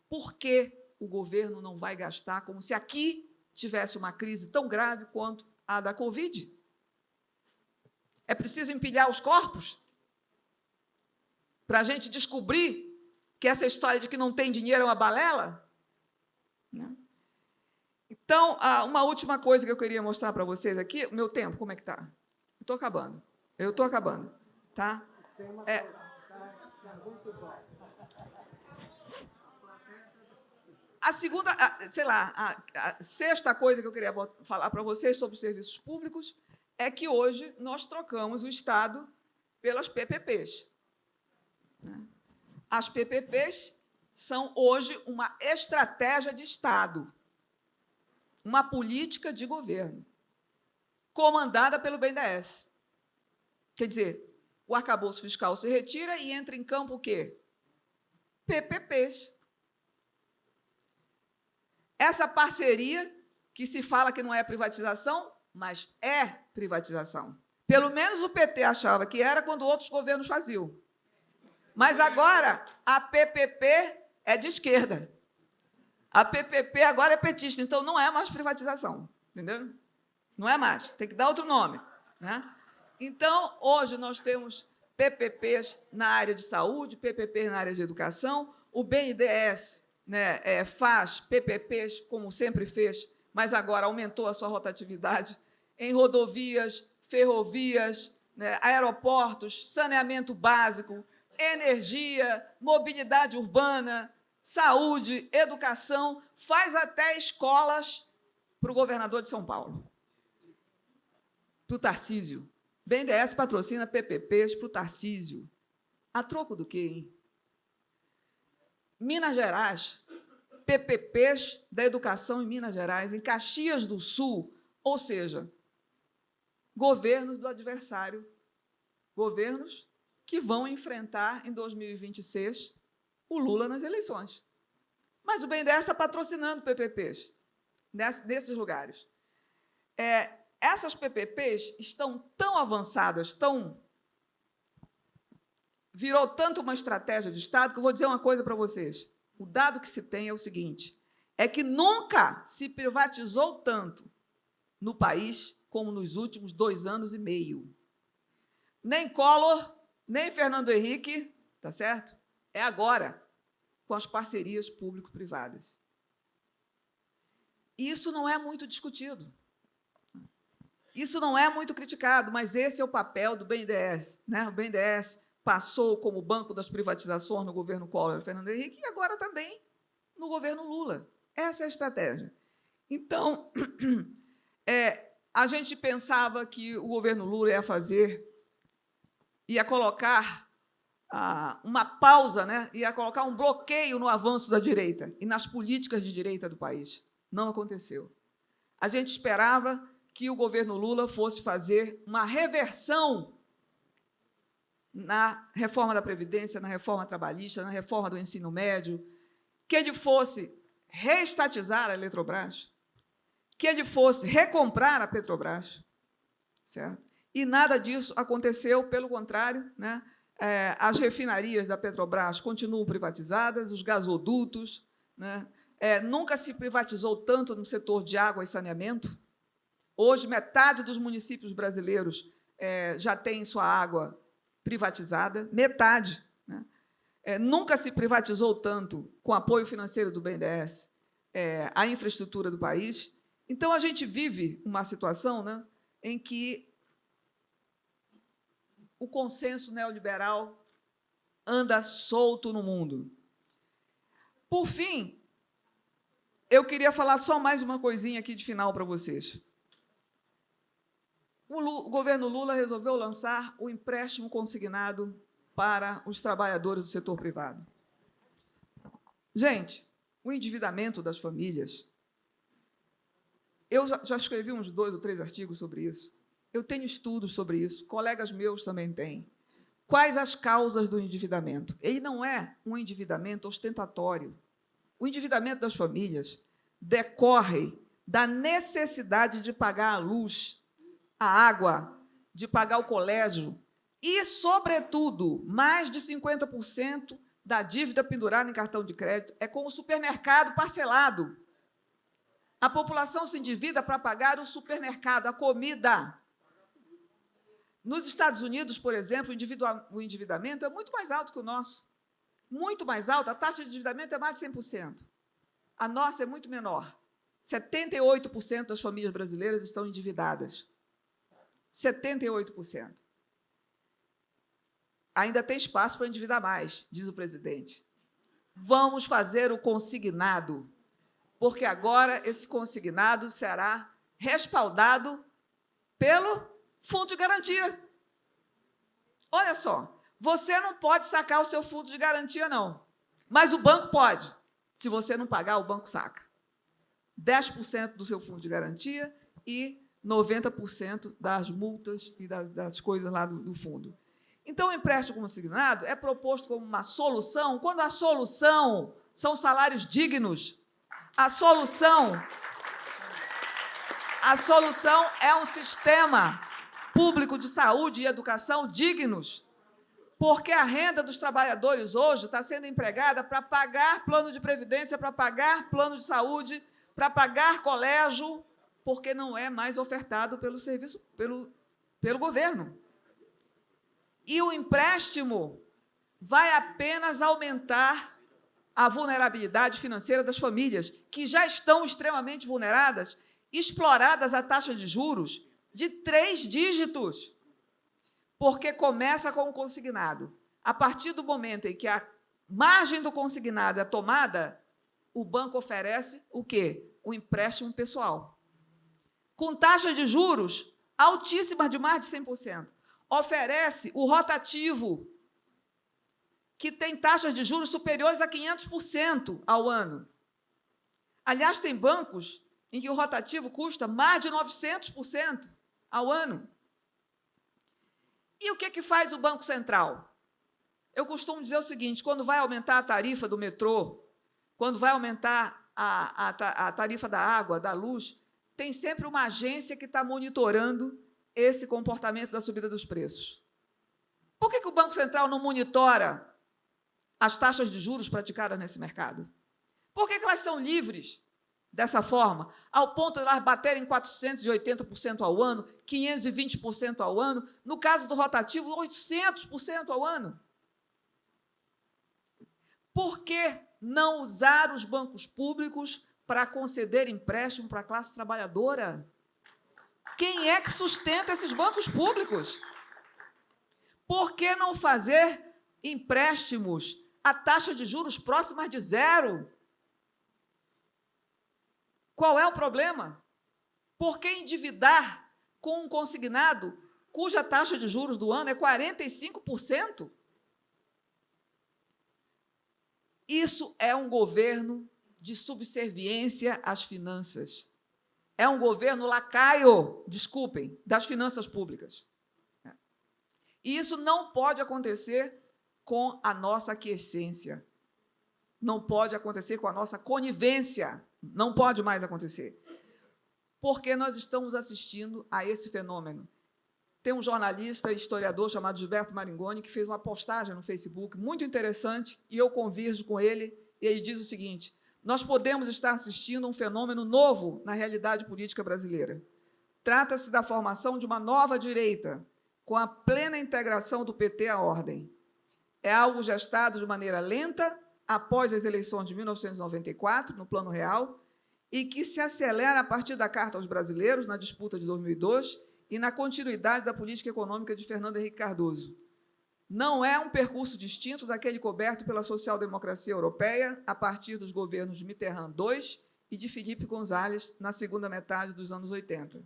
S3: por que o governo não vai gastar como se aqui tivesse uma crise tão grave quanto a da Covid? É preciso empilhar os corpos para a gente descobrir que essa história de que não tem dinheiro é uma balela? Né? Então, uma última coisa que eu queria mostrar para vocês aqui, o meu tempo, como é que está? Eu estou acabando, tá? A segunda, sei lá, a sexta coisa que eu queria falar para vocês sobre os serviços públicos é que hoje nós trocamos o Estado pelas PPPs. As PPPs são hoje uma estratégia de Estado, uma política de governo, comandada pelo BNDES. Quer dizer, o arcabouço fiscal se retira e entra em campo o quê? PPPs. Essa parceria, que se fala que não é privatização, mas é privatização. Pelo menos o PT achava que era quando outros governos faziam. Mas agora a PPP é de esquerda. A PPP agora é petista, então não é mais privatização, entendeu? Não é mais, tem que dar outro nome. Né? Então, hoje nós temos PPPs na área de saúde, PPPs na área de educação, o BNDES faz PPPs, como sempre fez, mas agora aumentou a sua rotatividade em rodovias, ferrovias, aeroportos, saneamento básico, energia, mobilidade urbana, saúde, educação, faz até escolas para o governador de São Paulo, para o Tarcísio. BNDES patrocina PPPs para o Tarcísio. A troco do quê, hein? Minas Gerais, PPPs da educação em Minas Gerais, em Caxias do Sul, ou seja, governos do adversário, governos que vão enfrentar, em 2026, o Lula nas eleições. Mas o BNDES está patrocinando PPPs nesses lugares. Essas PPPs estão tão avançadas, virou tanto uma estratégia de Estado, que eu vou dizer uma coisa para vocês. O dado que se tem é o seguinte, é que nunca se privatizou tanto no país como nos últimos 2 anos e meio. Nem Collor, nem Fernando Henrique, tá certo? É agora, com as parcerias público-privadas. Isso não é muito discutido. Isso não é muito criticado, mas esse é o papel do BNDES. Né? O BNDES passou como banco das privatizações no governo Collor e Fernando Henrique e agora também no governo Lula. Essa é a estratégia. Então, a gente pensava que o governo Lula ia colocar uma pausa, né? Ia colocar um bloqueio no avanço da direita e nas políticas de direita do país. Não aconteceu. A gente esperava que o governo Lula fosse fazer uma reversão na reforma da Previdência, na reforma trabalhista, na reforma do ensino médio, que ele fosse reestatizar a Eletrobras, que ele fosse recomprar a Petrobras, certo? E nada disso aconteceu, pelo contrário, né? As refinarias da Petrobras continuam privatizadas, os gasodutos, né? Nunca se privatizou tanto no setor de água e saneamento. Hoje, metade dos municípios brasileiros já tem sua água privatizada, metade. Né? Nunca se privatizou tanto, com apoio financeiro do BNDES, a infraestrutura do país. Então, a gente vive uma situação, né, em que o consenso neoliberal anda solto no mundo. Por fim, eu queria falar só mais uma coisinha aqui de final para vocês. O governo Lula resolveu lançar o empréstimo consignado para os trabalhadores do setor privado. Gente, o endividamento das famílias, eu já escrevi uns 2 ou 3 artigos sobre isso, eu tenho estudos sobre isso, colegas meus também têm. Quais as causas do endividamento? Ele não é um endividamento ostentatório. O endividamento das famílias decorre da necessidade de pagar a luz, a água, de pagar o colégio e, sobretudo, mais de 50% da dívida pendurada em cartão de crédito é com o supermercado parcelado. A população se endivida para pagar o supermercado, a comida. Nos Estados Unidos, por exemplo, o endividamento é muito mais alto que o nosso. Muito mais alto, a taxa de endividamento é mais de 100%. A nossa é muito menor. 78% das famílias brasileiras estão endividadas. 78%. Ainda tem espaço para endividar mais, diz o presidente. Vamos fazer o consignado, porque agora esse consignado será respaldado pelo fundo de garantia. Olha só, você não pode sacar o seu fundo de garantia, não. Mas o banco pode. Se você não pagar, o banco saca. 10% do seu fundo de garantia e 90% das multas e das coisas lá do fundo. Então, o empréstimo consignado é proposto como uma solução, quando a solução são salários dignos. A solução é um sistema público de saúde e educação dignos, porque a renda dos trabalhadores hoje está sendo empregada para pagar plano de previdência, para pagar plano de saúde, para pagar colégio, porque não é mais ofertado pelo governo. E o empréstimo vai apenas aumentar a vulnerabilidade financeira das famílias, que já estão extremamente vulneradas, exploradas a taxa de juros de 3 dígitos, porque começa com o consignado. A partir do momento em que a margem do consignado é tomada, o banco oferece o quê? O empréstimo pessoal. Com taxa de juros altíssima, de mais de 100%. Oferece o rotativo, que tem taxas de juros superiores a 500% ao ano. Aliás, tem bancos em que o rotativo custa mais de 900% ao ano. E o que faz o Banco Central? Eu costumo dizer o seguinte, quando vai aumentar a tarifa do metrô, quando vai aumentar a tarifa da água, da luz, tem sempre uma agência que está monitorando esse comportamento da subida dos preços. Por que o Banco Central não monitora as taxas de juros praticadas nesse mercado? Por que elas são livres dessa forma, ao ponto de elas baterem 480% ao ano, 520% ao ano, no caso do rotativo, 800% ao ano? Por que não usar os bancos públicos para conceder empréstimo para a classe trabalhadora? Quem é que sustenta esses bancos públicos? Por que não fazer empréstimos a taxa de juros próximas de 0? Qual é o problema? Por que endividar com um consignado cuja taxa de juros do ano é 45%? Isso é um governo de subserviência às finanças. É um governo lacaio, desculpem, das finanças públicas. E isso não pode acontecer com a nossa aquiescência. Não pode acontecer com a nossa conivência. Não pode mais acontecer. Porque nós estamos assistindo a esse fenômeno. Tem um jornalista e historiador chamado Gilberto Maringoni que fez uma postagem no Facebook muito interessante e eu converso com ele e ele diz o seguinte: nós podemos estar assistindo a um fenômeno novo na realidade política brasileira. Trata-se da formação de uma nova direita, com a plena integração do PT à ordem. É algo gestado de maneira lenta, após as eleições de 1994, no plano real, e que se acelera a partir da Carta aos Brasileiros, na disputa de 2002, e na continuidade da política econômica de Fernando Henrique Cardoso. Não é um percurso distinto daquele coberto pela social-democracia europeia, a partir dos governos de Mitterrand II e de Felipe González na segunda metade dos anos 80.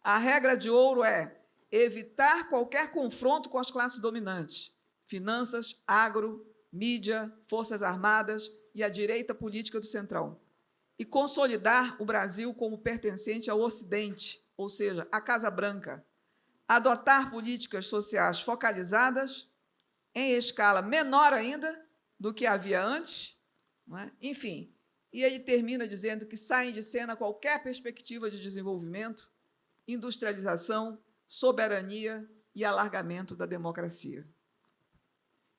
S3: A regra de ouro é evitar qualquer confronto com as classes dominantes, finanças, agro, mídia, forças armadas e a direita política do Centrão, e consolidar o Brasil como pertencente ao Ocidente, ou seja, à Casa Branca, adotar políticas sociais focalizadas, em escala menor ainda do que havia antes, não é? Enfim, e ele termina dizendo que saem de cena qualquer perspectiva de desenvolvimento, industrialização, soberania e alargamento da democracia.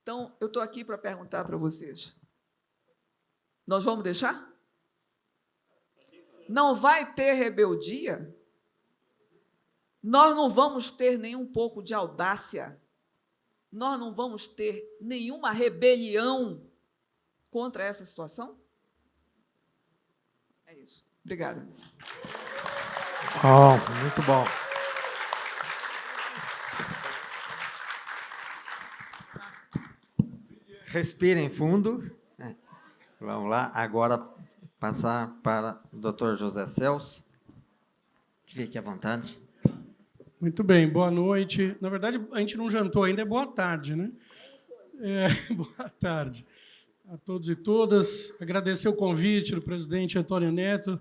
S3: Então, eu estou aqui para perguntar para vocês, nós vamos deixar? Não vai ter rebeldia? Nós não vamos ter nenhum pouco de audácia? Nós não vamos ter nenhuma rebelião contra essa situação? É isso. Obrigada.
S2: Muito bom. Respirem fundo. Vamos lá, agora passar para o Dr. José Celso. Fique à vontade.
S4: Muito bem, boa noite. Na verdade, a gente não jantou ainda, é boa tarde, né? Boa tarde a todos e todas. Agradecer o convite do presidente Antônio Neto,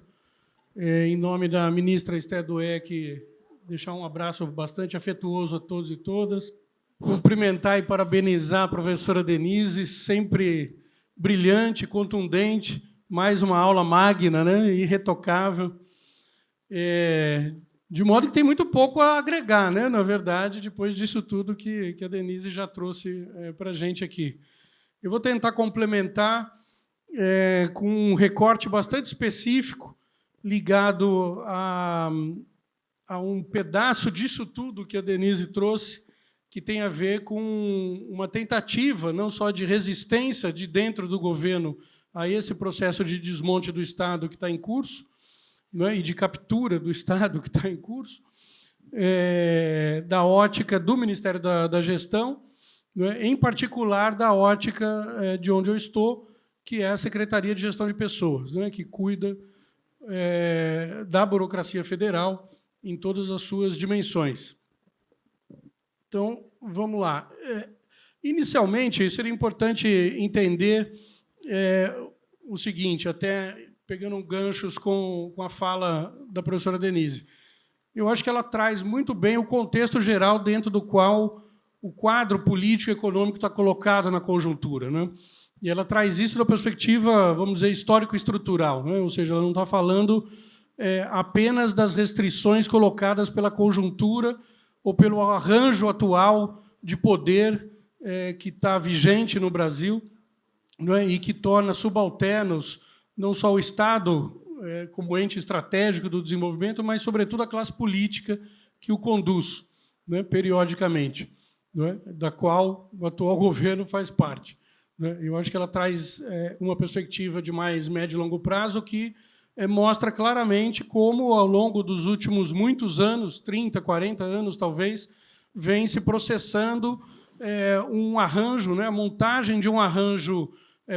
S4: em nome da ministra Esther Dweck, deixar um abraço bastante afetuoso a todos e todas. Cumprimentar e parabenizar a professora Denise, sempre brilhante, contundente, mais uma aula magna, né? Irretocável. De modo que tem muito pouco a agregar, né? Na verdade, depois disso tudo que a Denise já trouxe para a gente aqui. Eu vou tentar complementar com um recorte bastante específico, ligado a um pedaço disso tudo que a Denise trouxe, que tem a ver com uma tentativa, não só de resistência de dentro do governo a esse processo de desmonte do Estado que está em curso, né, e de captura do Estado que está em curso, da ótica do Ministério da Gestão, né, em particular da ótica de onde eu estou, que é a Secretaria de Gestão de Pessoas, né, que cuida da burocracia federal em todas as suas dimensões. Então, vamos lá. Inicialmente, seria importante entender o seguinte, até pegando ganchos com a fala da professora Denise. Eu acho que ela traz muito bem o contexto geral dentro do qual o quadro político e econômico está colocado na conjuntura, né? E ela traz isso da perspectiva, vamos dizer, histórico-estrutural, né? Ou seja, ela não está falando apenas das restrições colocadas pela conjuntura ou pelo arranjo atual de poder que está vigente no Brasil, não é? E que torna subalternos não só o Estado como ente estratégico do desenvolvimento, mas, sobretudo, a classe política que o conduz, né, periodicamente, né, da qual o atual governo faz parte, né? Eu acho que ela traz uma perspectiva de mais médio e longo prazo que mostra claramente como, ao longo dos últimos muitos anos, 30, 40 anos, talvez, vem se processando um arranjo, né, a montagem de um arranjo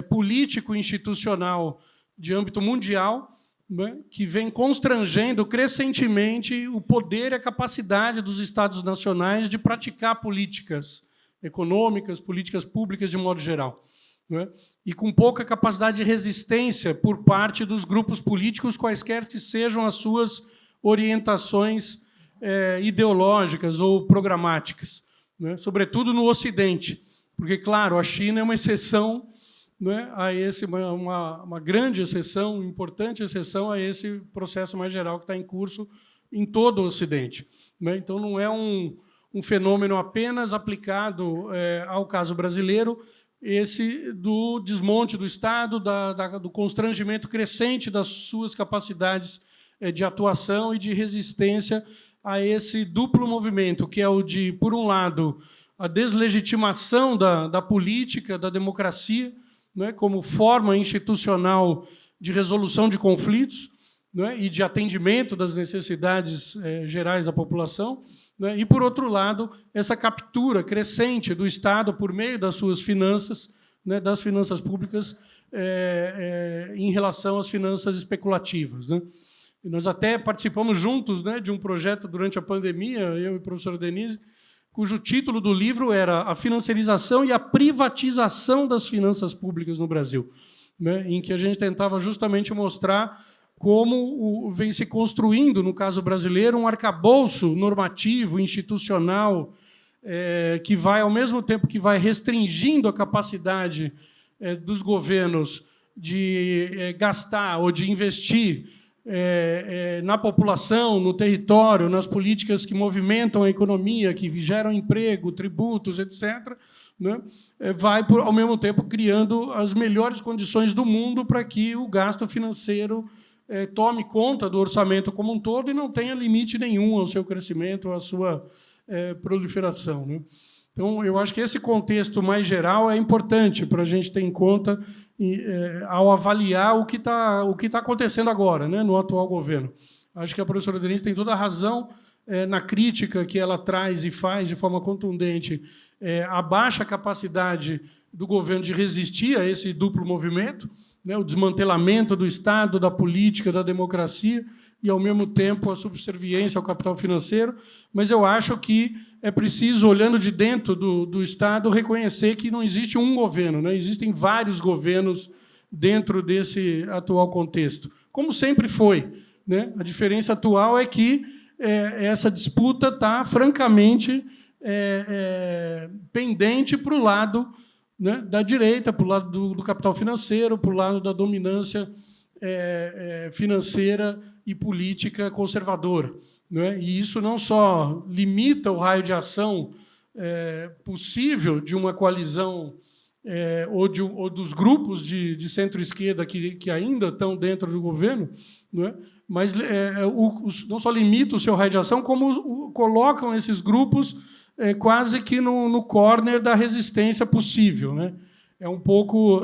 S4: político institucional de âmbito mundial, né, que vem constrangendo crescentemente o poder e a capacidade dos Estados nacionais de praticar políticas econômicas, políticas públicas de modo geral, né, e com pouca capacidade de resistência por parte dos grupos políticos, quaisquer que sejam as suas orientações ideológicas ou programáticas, né, sobretudo no Ocidente, porque, claro, a China é uma exceção, né, a uma grande exceção, importante exceção a esse processo mais geral que está em curso em todo o Ocidente, né? Então, não é um fenômeno apenas aplicado ao caso brasileiro, esse do desmonte do Estado, do constrangimento crescente das suas capacidades de atuação e de resistência a esse duplo movimento, que é o de, por um lado, a deslegitimação da política, da democracia, né, como forma institucional de resolução de conflitos, né, e de atendimento das necessidades gerais da população, né, e, por outro lado, essa captura crescente do Estado por meio das suas finanças, né, das finanças públicas, em relação às finanças especulativas, né? E nós até participamos juntos, né, de um projeto durante a pandemia, eu e a professora Denise, cujo título do livro era A Financiarização e a Privatização das Finanças Públicas no Brasil, né, em que a gente tentava justamente mostrar como vem se construindo, no caso brasileiro, um arcabouço normativo, institucional, que vai, ao mesmo tempo que vai restringindo a capacidade dos governos de gastar ou de investir na população, no território, nas políticas que movimentam a economia, que geram emprego, tributos, etc., né, vai, ao mesmo tempo, criando as melhores condições do mundo para que o gasto financeiro tome conta do orçamento como um todo e não tenha limite nenhum ao seu crescimento, à sua proliferação, né? Então, eu acho que esse contexto mais geral é importante para a gente ter em conta ao avaliar o que está acontecendo agora, né, no atual governo. Acho que a professora Denise tem toda a razão na crítica que ela traz e faz de forma contundente a baixa capacidade do governo de resistir a esse duplo movimento, né, o desmantelamento do Estado, da política, da democracia e, ao mesmo tempo, a subserviência ao capital financeiro. Mas eu acho que é preciso, olhando de dentro do Estado, reconhecer que não existe um governo, né? Existem vários governos dentro desse atual contexto, como sempre foi, né? A diferença atual é que essa disputa está, francamente, pendente para o lado, né, da direita, para o lado do capital financeiro, para o lado da dominância financeira e política conservadora, né? E isso não só limita o raio de ação possível de uma coalizão ou dos grupos de centro-esquerda que ainda estão dentro do governo, né? Mas não só limita o seu raio de ação, como colocam esses grupos quase que no corner da resistência possível, né? É um pouco,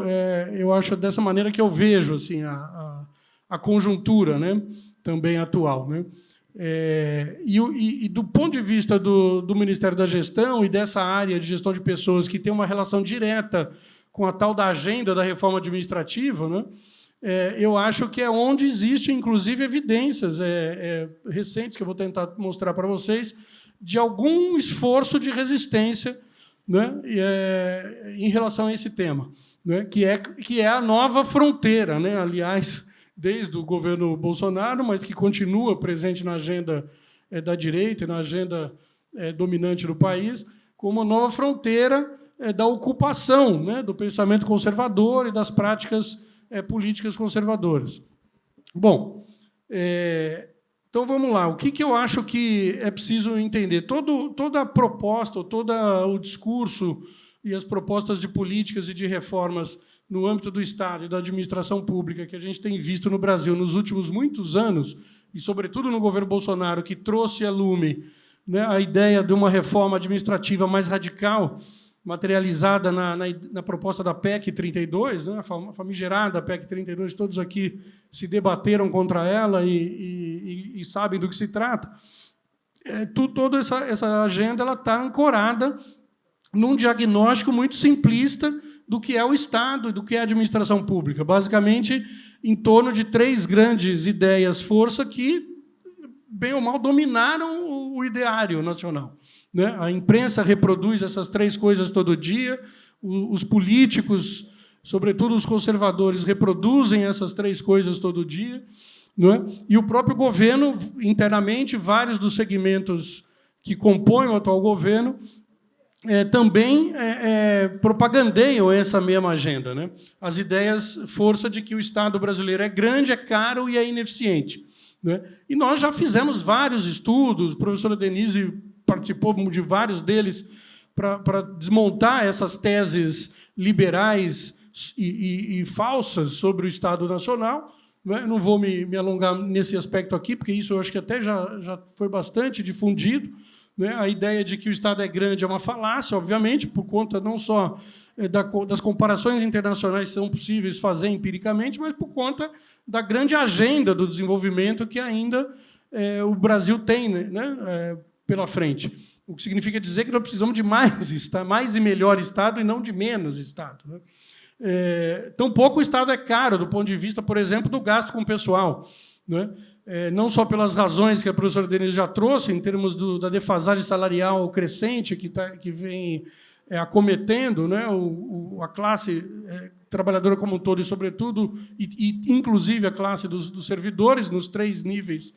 S4: eu acho, dessa maneira que eu vejo assim, a conjuntura, né, também atual, né? E do ponto de vista do Ministério da Gestão e dessa área de gestão de pessoas que tem uma relação direta com a tal da agenda da reforma administrativa, né, eu acho que é onde existe, inclusive, evidências recentes, que eu vou tentar mostrar para vocês, de algum esforço de resistência, né, em relação a esse tema, né, que é a nova fronteira, né, aliás, desde o governo Bolsonaro, mas que continua presente na agenda da direita e na agenda dominante do país, como uma nova fronteira da ocupação, né, do pensamento conservador e das práticas políticas conservadoras. Bom, então vamos lá. O que eu acho que é preciso entender? Toda a proposta, todo o discurso e as propostas de políticas e de reformas no âmbito do Estado e da administração pública que a gente tem visto no Brasil nos últimos muitos anos, e, sobretudo, no governo Bolsonaro, que trouxe a lume, né, a ideia de uma reforma administrativa mais radical, materializada na proposta da PEC 32, né, a famigerada PEC 32, todos aqui se debateram contra ela e sabem do que se trata. Toda essa agenda está ancorada num diagnóstico muito simplista do que é o Estado e do que é a administração pública, basicamente em torno de 3 grandes ideias-força que, bem ou mal, dominaram o ideário nacional, né? A imprensa reproduz essas 3 coisas todo dia, os políticos, sobretudo os conservadores, reproduzem essas 3 coisas todo dia, né? E o próprio governo, internamente, vários dos segmentos que compõem o atual governo também propagandeiam essa mesma agenda, né? As ideias força de que o Estado brasileiro é grande, é caro e é ineficiente, né? E nós já fizemos vários estudos, a professora Denise participou de vários deles para desmontar essas teses liberais e falsas sobre o Estado Nacional, né? Não vou me alongar nesse aspecto aqui, porque isso eu acho que até já foi bastante difundido, né? A ideia de que o Estado é grande é uma falácia, obviamente, por conta não só das comparações internacionais que são possíveis fazer empiricamente, mas por conta da grande agenda do desenvolvimento que ainda o Brasil tem, né, pela frente. O que significa dizer que nós precisamos de mais e melhor Estado e não de menos Estado, né? Tampouco o Estado é caro do ponto de vista, por exemplo, do gasto com o pessoal, né? Não só pelas razões que a professora Denise já trouxe, em termos da defasagem salarial crescente que vem acometendo, né, a classe trabalhadora como um todo, e, sobretudo, inclusive a classe dos servidores, nos 3 níveis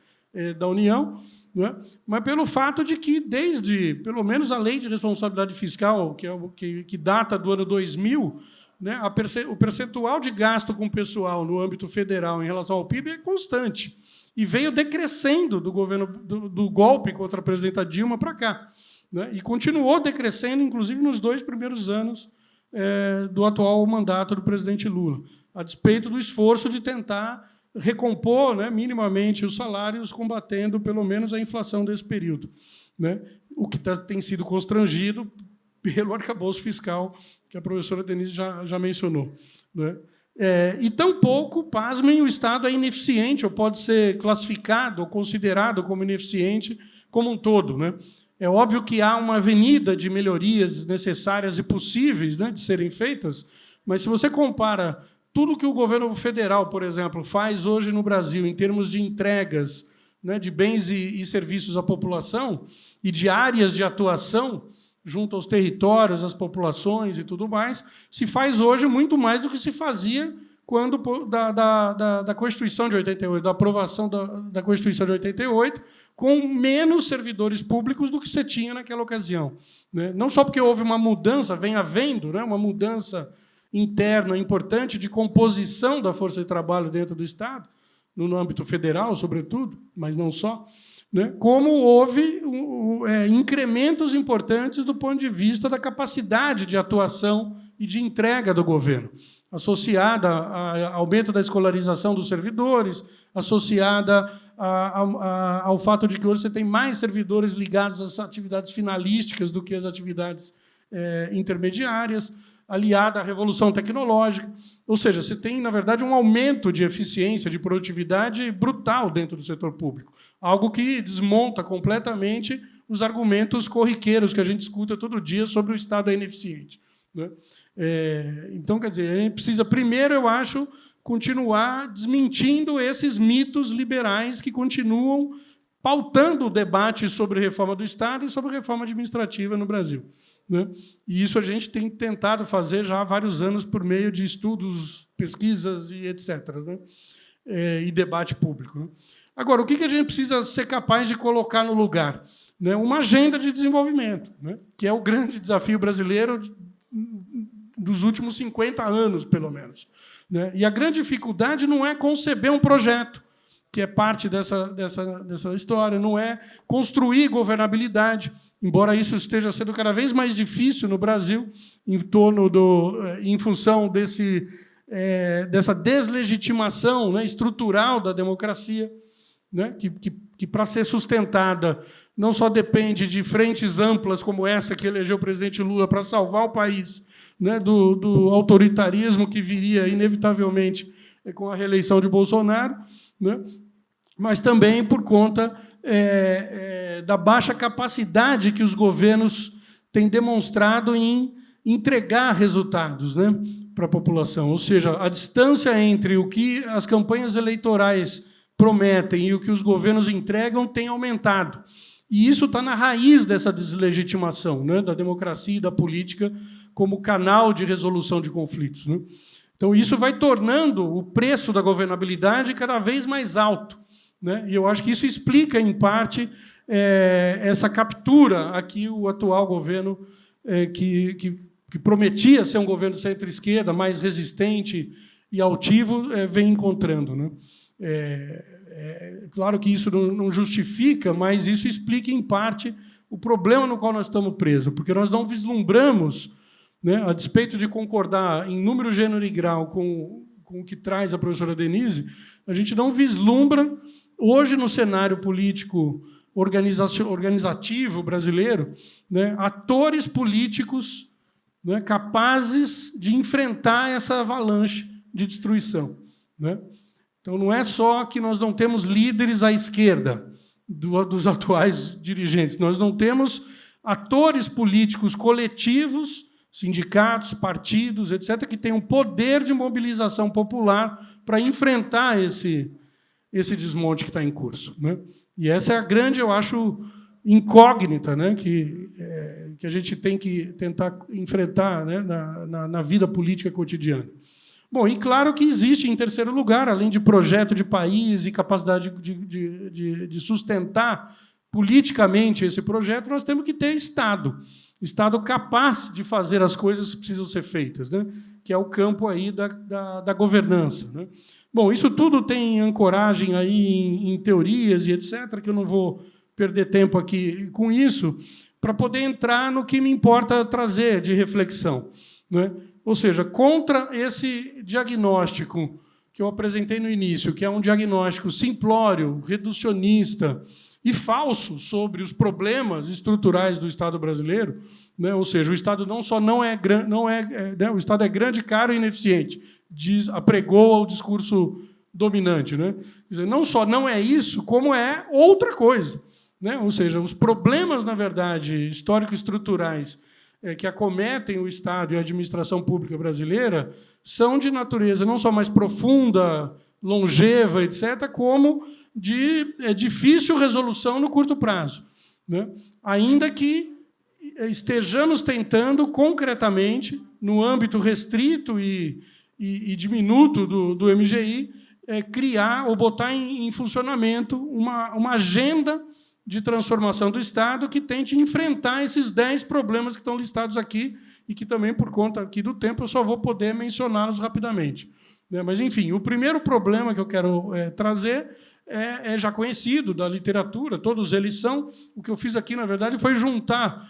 S4: da União, né, mas pelo fato de que, desde, pelo menos, a Lei de Responsabilidade Fiscal, que data do ano 2000, né, o percentual de gasto com o pessoal no âmbito federal em relação ao PIB é constante, e veio decrescendo do governo do golpe contra a presidenta Dilma para cá, né, e continuou decrescendo, inclusive, nos 2 primeiros anos do atual mandato do presidente Lula, a despeito do esforço de tentar recompor, né, minimamente os salários, combatendo, pelo menos, a inflação desse período, né, o que tem sido constrangido pelo arcabouço fiscal que a professora Denise já mencionou, né? E tampouco, pasmem, o Estado é ineficiente, ou pode ser classificado ou considerado como ineficiente como um todo, né? É óbvio que há uma avenida de melhorias necessárias e possíveis, né, de serem feitas, mas se você compara tudo que o governo federal, por exemplo, faz hoje no Brasil em termos de entregas, né, de bens e serviços à população e de áreas de atuação junto aos territórios, às populações e tudo mais, se faz hoje muito mais do que se fazia quando da Constituição de 88, da aprovação da Constituição de 88, com menos servidores públicos do que se tinha naquela ocasião, né? Não só porque houve uma mudança, vem havendo, né, uma mudança interna importante de composição da força de trabalho dentro do Estado, no âmbito federal, sobretudo, mas não só, né, como houve incrementos importantes do ponto de vista da capacidade de atuação e de entrega do governo, associada a aumento da escolarização dos servidores, associada ao fato de que hoje você tem mais servidores ligados às atividades finalísticas do que às atividades intermediárias, aliada à revolução tecnológica. Ou seja, você tem, na verdade, um aumento de eficiência, de produtividade brutal dentro do setor público, algo que desmonta completamente os argumentos corriqueiros que a gente escuta todo dia sobre o Estado é ineficiente, né? Então, quer dizer, a gente precisa, primeiro, eu acho, continuar desmentindo esses mitos liberais que continuam pautando o debate sobre reforma do Estado e sobre reforma administrativa no Brasil, né? E isso a gente tem tentado fazer já há vários anos por meio de estudos, pesquisas e etc., né? E debate público, né? Agora, o que a gente precisa ser capaz de colocar no lugar? Né? Uma agenda de desenvolvimento, né? Que é o grande desafio brasileiro dos últimos 50 anos, pelo menos, né? E a grande dificuldade não é conceber um projeto, que é parte dessa história, não é construir governabilidade, embora isso esteja sendo cada vez mais difícil no Brasil, em função dessa deslegitimação, né, estrutural da democracia, né, que para ser sustentada, não só depende de frentes amplas como essa que elegeu o presidente Lula para salvar o país, né, do autoritarismo que viria, inevitavelmente, com a reeleição de Bolsonaro, né, mas também por conta da baixa capacidade que os governos têm demonstrado em entregar resultados, né, para a população. Ou seja, a distância entre o que as campanhas eleitorais prometem e o que os governos entregam tem aumentado. E isso está na raiz dessa deslegitimação, né, da democracia e da política como canal de resolução de conflitos, né? Então, isso vai tornando o preço da governabilidade cada vez mais alto, né? E eu acho que isso explica, em parte, essa captura a que o atual governo, que prometia ser um governo centro-esquerda, mais resistente e altivo, vem encontrando, né? Claro que isso não justifica, mas isso explica, em parte, o problema no qual nós estamos presos, porque nós não vislumbramos, né, a despeito de concordar em número, gênero e grau com o que traz a professora Denise, a gente não vislumbra, hoje, no cenário político organizativo brasileiro, né, atores políticos, né, capazes de enfrentar essa avalanche de destruição, né? Então, não é só que nós não temos líderes à esquerda dos atuais dirigentes, nós não temos atores políticos coletivos sindicatos, partidos, etc., que tenham poder de mobilização popular para enfrentar esse desmonte que está em curso, né? E essa é a grande, eu acho, incógnita, né, que a gente tem que tentar enfrentar, né, na vida política cotidiana. Bom, e claro que existe, em terceiro lugar, além de projeto de país e capacidade de sustentar politicamente esse projeto, nós temos que ter Estado. Estado capaz de fazer as coisas que precisam ser feitas, né? Que é o campo aí da governança, né? Bom, isso tudo tem ancoragem aí em teorias e etc., que eu não vou perder tempo aqui com isso, para poder entrar no que me importa trazer de reflexão, né? Ou seja, contra esse diagnóstico que eu apresentei no início, que é um diagnóstico simplório, reducionista e falso sobre os problemas estruturais do Estado brasileiro, né? Ou seja, o Estado não só o Estado é grande, caro e ineficiente, apregou o discurso dominante, né? Quer dizer, não só não é isso, como é outra coisa, né? Ou seja, os problemas, na verdade, histórico-estruturais que acometem o Estado e a administração pública brasileira são de natureza não só mais profunda, longeva, etc., como de difícil resolução no curto prazo, né? Ainda que estejamos tentando, concretamente, no âmbito restrito e diminuto do MGI, criar ou botar em funcionamento uma agenda de transformação do Estado que tente enfrentar esses 10 problemas que estão listados aqui e que também, por conta aqui do tempo, eu só vou poder mencioná-los rapidamente, né? Mas, enfim, o primeiro problema que eu quero trazer é já conhecido da literatura, todos eles são. O que eu fiz aqui, na verdade, foi juntar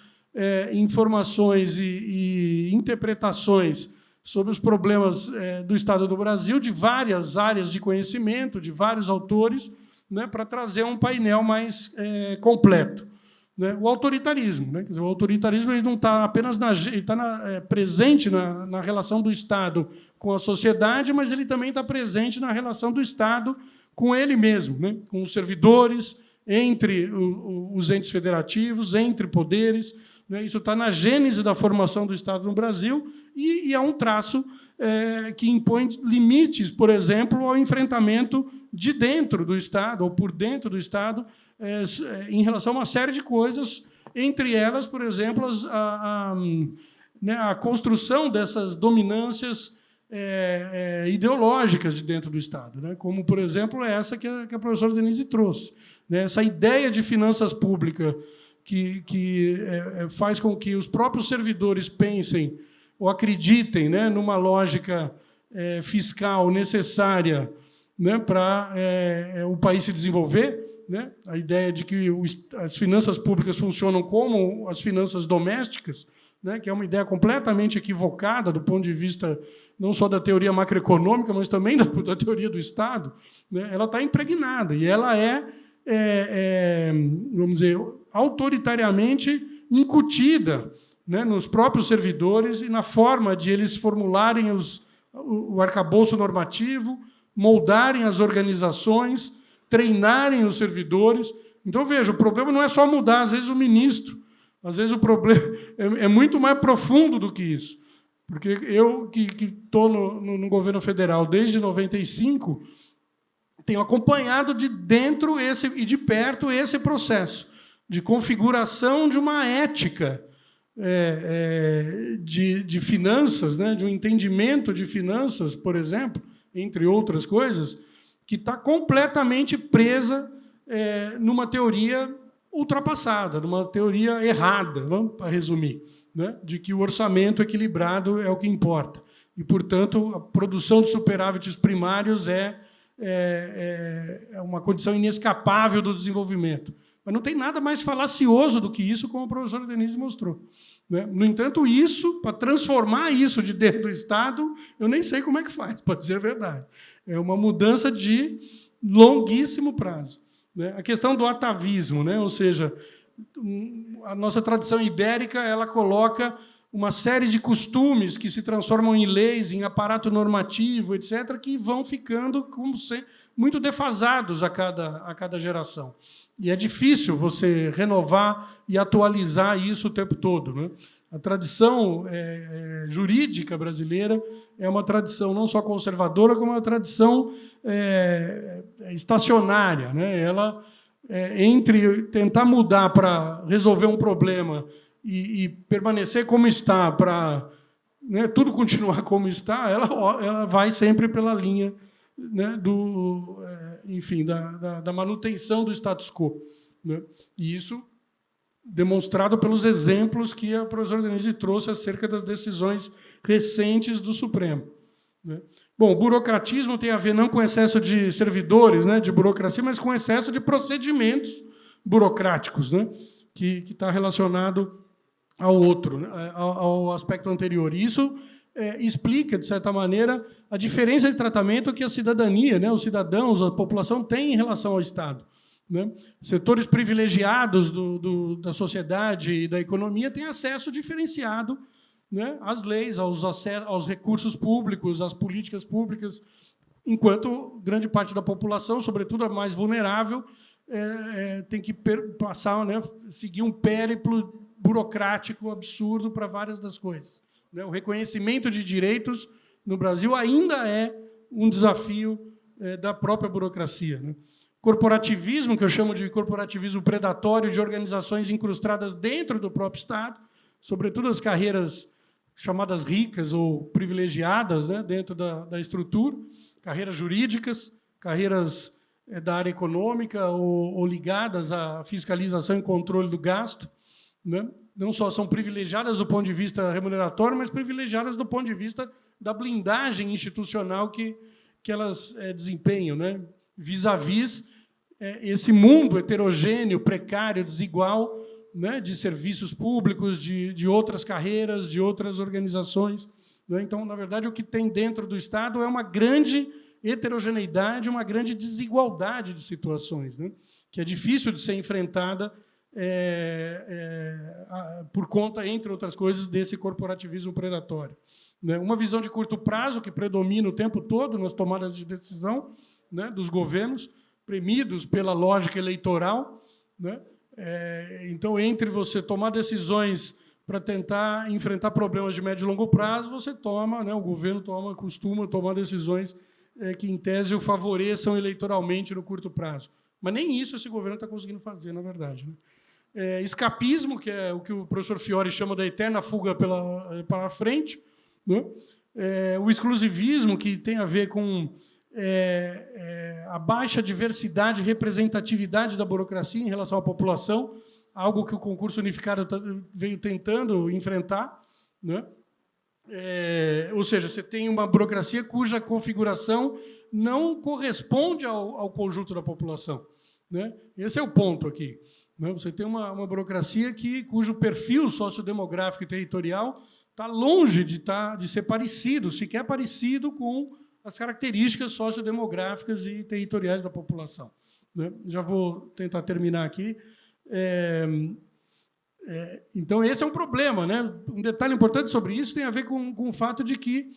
S4: informações e interpretações sobre os problemas do Estado do Brasil, de várias áreas de conhecimento, de vários autores, né, para trazer um painel mais completo, né? O autoritarismo, né? Quer dizer, o autoritarismo ele não está apenas presente na relação do Estado com a sociedade, mas ele também está presente na relação do Estado com ele mesmo, né? Com os servidores, entre os entes federativos, entre poderes, né? Isso está na gênese da formação do Estado no Brasil e é um traço que impõe limites, por exemplo, ao enfrentamento de dentro do Estado, ou por dentro do Estado, em relação a uma série de coisas, entre elas, por exemplo, a construção dessas dominâncias ideológicas de dentro do Estado, né? Como, por exemplo, essa que a professora Denise trouxe, né? Essa ideia de finanças públicas que faz com que os próprios servidores pensem ou acreditem, né, numa lógica fiscal necessária, né, para o país se desenvolver, né? A ideia de que as finanças públicas funcionam como as finanças domésticas, né, que é uma ideia completamente equivocada do ponto de vista não só da teoria macroeconômica, mas também da teoria do Estado, né? Ela está impregnada e ela vamos dizer, autoritariamente incutida, né, nos próprios servidores e na forma de eles formularem o arcabouço normativo, moldarem as organizações, treinarem os servidores. Então, veja, o problema não é só mudar, às vezes, o ministro. Às vezes, o problema é muito mais profundo do que isso. Porque eu, que estou no governo federal desde 95, tenho acompanhado de dentro e de perto esse processo de configuração de uma ética de finanças, né, de um entendimento de finanças, por exemplo, entre outras coisas, que está completamente presa numa teoria ultrapassada, numa teoria errada, vamos resumir, né, de que o orçamento equilibrado é o que importa. E, portanto, a produção de superávites primários é uma condição inescapável do desenvolvimento. Mas não tem nada mais falacioso do que isso, como a professora Denise mostrou, né? No entanto, para transformar isso de dentro do Estado, eu nem sei como é que faz, para dizer a verdade. É uma mudança de longuíssimo prazo, né? A questão do atavismo, né? Ou seja, a nossa tradição ibérica ela coloca uma série de costumes que se transformam em leis, em aparato normativo, etc., que vão ficando como muito defasados a cada geração. E é difícil você renovar e atualizar isso o tempo todo, né? A tradição jurídica brasileira é uma tradição não só conservadora, como uma tradição estacionária, né? Ela, entre tentar mudar para resolver um problema e permanecer como está, para, né, tudo continuar como está, ela vai sempre pela linha, né, enfim, da manutenção do status quo, né? E isso demonstrado pelos exemplos que a professora Denise trouxe acerca das decisões recentes do Supremo, né? Bom, o burocratismo tem a ver não com excesso de servidores, né, de burocracia, mas com excesso de procedimentos burocráticos, né, que está relacionado ao outro, né, ao aspecto anterior. E isso explica, de certa maneira, a diferença de tratamento que a cidadania, né, os cidadãos, a população tem em relação ao Estado, né? Setores privilegiados da sociedade e da economia têm acesso diferenciado, né, às leis, aos recursos públicos, às políticas públicas, enquanto grande parte da população, sobretudo a mais vulnerável, tem que passar, né, seguir um périplo burocrático absurdo para várias das coisas, né? O reconhecimento de direitos no Brasil ainda é um desafio da própria burocracia, né? Corporativismo, que eu chamo de corporativismo predatório, de organizações incrustadas dentro do próprio Estado, sobretudo as carreiras chamadas ricas ou privilegiadas, né, dentro da estrutura, carreiras jurídicas, carreiras da área econômica ou ligadas à fiscalização e controle do gasto, né? Não só são privilegiadas do ponto de vista remuneratório, mas privilegiadas do ponto de vista da blindagem institucional que elas desempenham, né? Vis-à-vis esse mundo heterogêneo, precário, desigual, né, de serviços públicos, de outras carreiras, de outras organizações, né? Então, na verdade, o que tem dentro do Estado é uma grande heterogeneidade, uma grande desigualdade de situações, né, que é difícil de ser enfrentada por conta, entre outras coisas, desse corporativismo predatório, né? Uma visão de curto prazo que predomina o tempo todo nas tomadas de decisão, né, dos governos, premidos pela lógica eleitoral, né? Então, entre você tomar decisões para tentar enfrentar problemas de médio e longo prazo, você toma, né, o governo costuma tomar decisões que, em tese, o favoreçam eleitoralmente no curto prazo. Mas nem isso esse governo está conseguindo fazer, na verdade, né? Escapismo, que é o que o professor Fiore chama da eterna fuga para frente, né? O exclusivismo, que tem a ver com a baixa diversidade e representatividade da burocracia em relação à população, algo que o concurso unificado veio tentando enfrentar, né? Ou seja, você tem uma burocracia cuja configuração não corresponde ao conjunto da população, né? Esse é o ponto aqui, né? Você tem uma burocracia cujo perfil sociodemográfico e territorial está longe de ser parecido, sequer parecido com as características sociodemográficas e territoriais da população, né? Já vou tentar terminar aqui. Então, esse é um problema, né? Um detalhe importante sobre isso tem a ver com o fato de que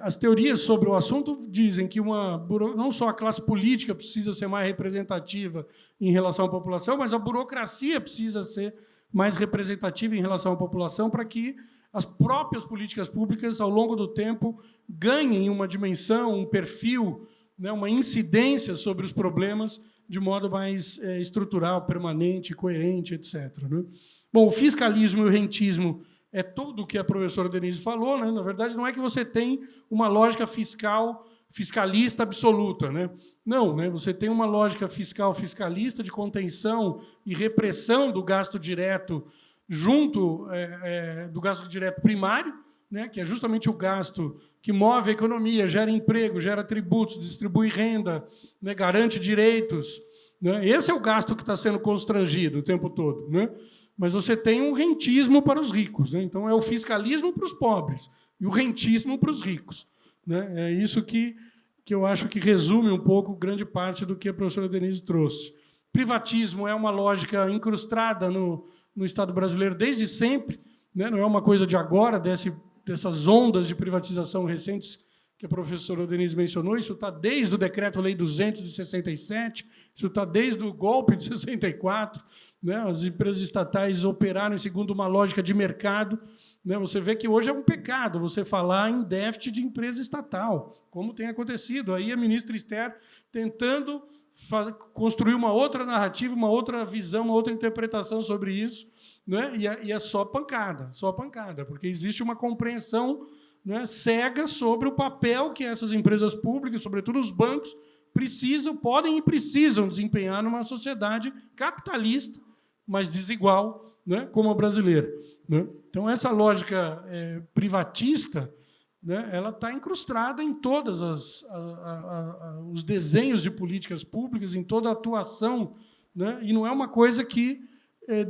S4: as teorias sobre o assunto dizem que não só a classe política precisa ser mais representativa em relação à população, mas a burocracia precisa ser mais representativa em relação à população para que as próprias políticas públicas, ao longo do tempo, ganhem uma dimensão, um perfil, né, uma incidência sobre os problemas de modo mais estrutural, permanente, coerente, etc., né? Bom, o fiscalismo e o rentismo é tudo o que a professora Denise falou, né? Na verdade, não é que você tem uma lógica fiscalista absoluta, né? Não, né? Você tem uma lógica fiscalista de contenção e repressão do gasto direto junto do gasto direto primário, né? Que é justamente o gasto que move a economia, gera emprego, gera tributos, distribui renda, né? Garante direitos, né? Esse é o gasto que está sendo constrangido o tempo todo, né? Mas você tem um rentismo para os ricos, né? Então, é o fiscalismo para os pobres e o rentismo para os ricos, né? É isso que eu acho que resume um pouco grande parte do que a professora Denise trouxe. Privatismo é uma lógica incrustada no Estado brasileiro desde sempre, né? Não é uma coisa de agora, dessas ondas de privatização recentes que a professora Denise mencionou. Isso está desde o Decreto-Lei 200 de 67, isso está desde o golpe de 64. Né? As empresas estatais operaram segundo uma lógica de mercado. Né? Você vê que hoje é um pecado você falar em déficit de empresa estatal, como tem acontecido. Aí a ministra Esther tentando construir uma outra narrativa, uma outra visão, uma outra interpretação sobre isso, né? E é só pancada, porque existe uma compreensão, né, cega sobre o papel que essas empresas públicas, sobretudo os bancos, podem e precisam desempenhar numa sociedade capitalista, mas desigual, né, como a brasileira. Né? Então, essa lógica privatista, né, ela está incrustada em todos os desenhos de políticas públicas, em toda a atuação, né, e não é uma coisa que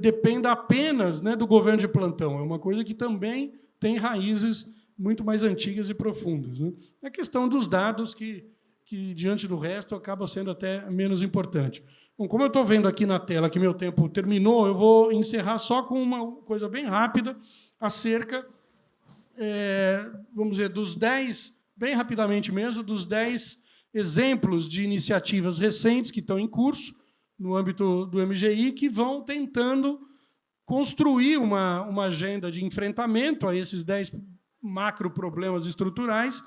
S4: dependa apenas, né, do governo de plantão, é uma coisa que também tem raízes muito mais antigas e profundas. Né? A questão dos dados, que, diante do resto, acaba sendo até menos importante. Bom, como eu estou vendo aqui na tela que meu tempo terminou, eu vou encerrar só com uma coisa bem rápida acerca, vamos dizer, dos 10, bem rapidamente mesmo, dos 10 exemplos de iniciativas recentes que estão em curso no âmbito do MGI, que vão tentando construir uma agenda de enfrentamento a esses 10 macro problemas estruturais,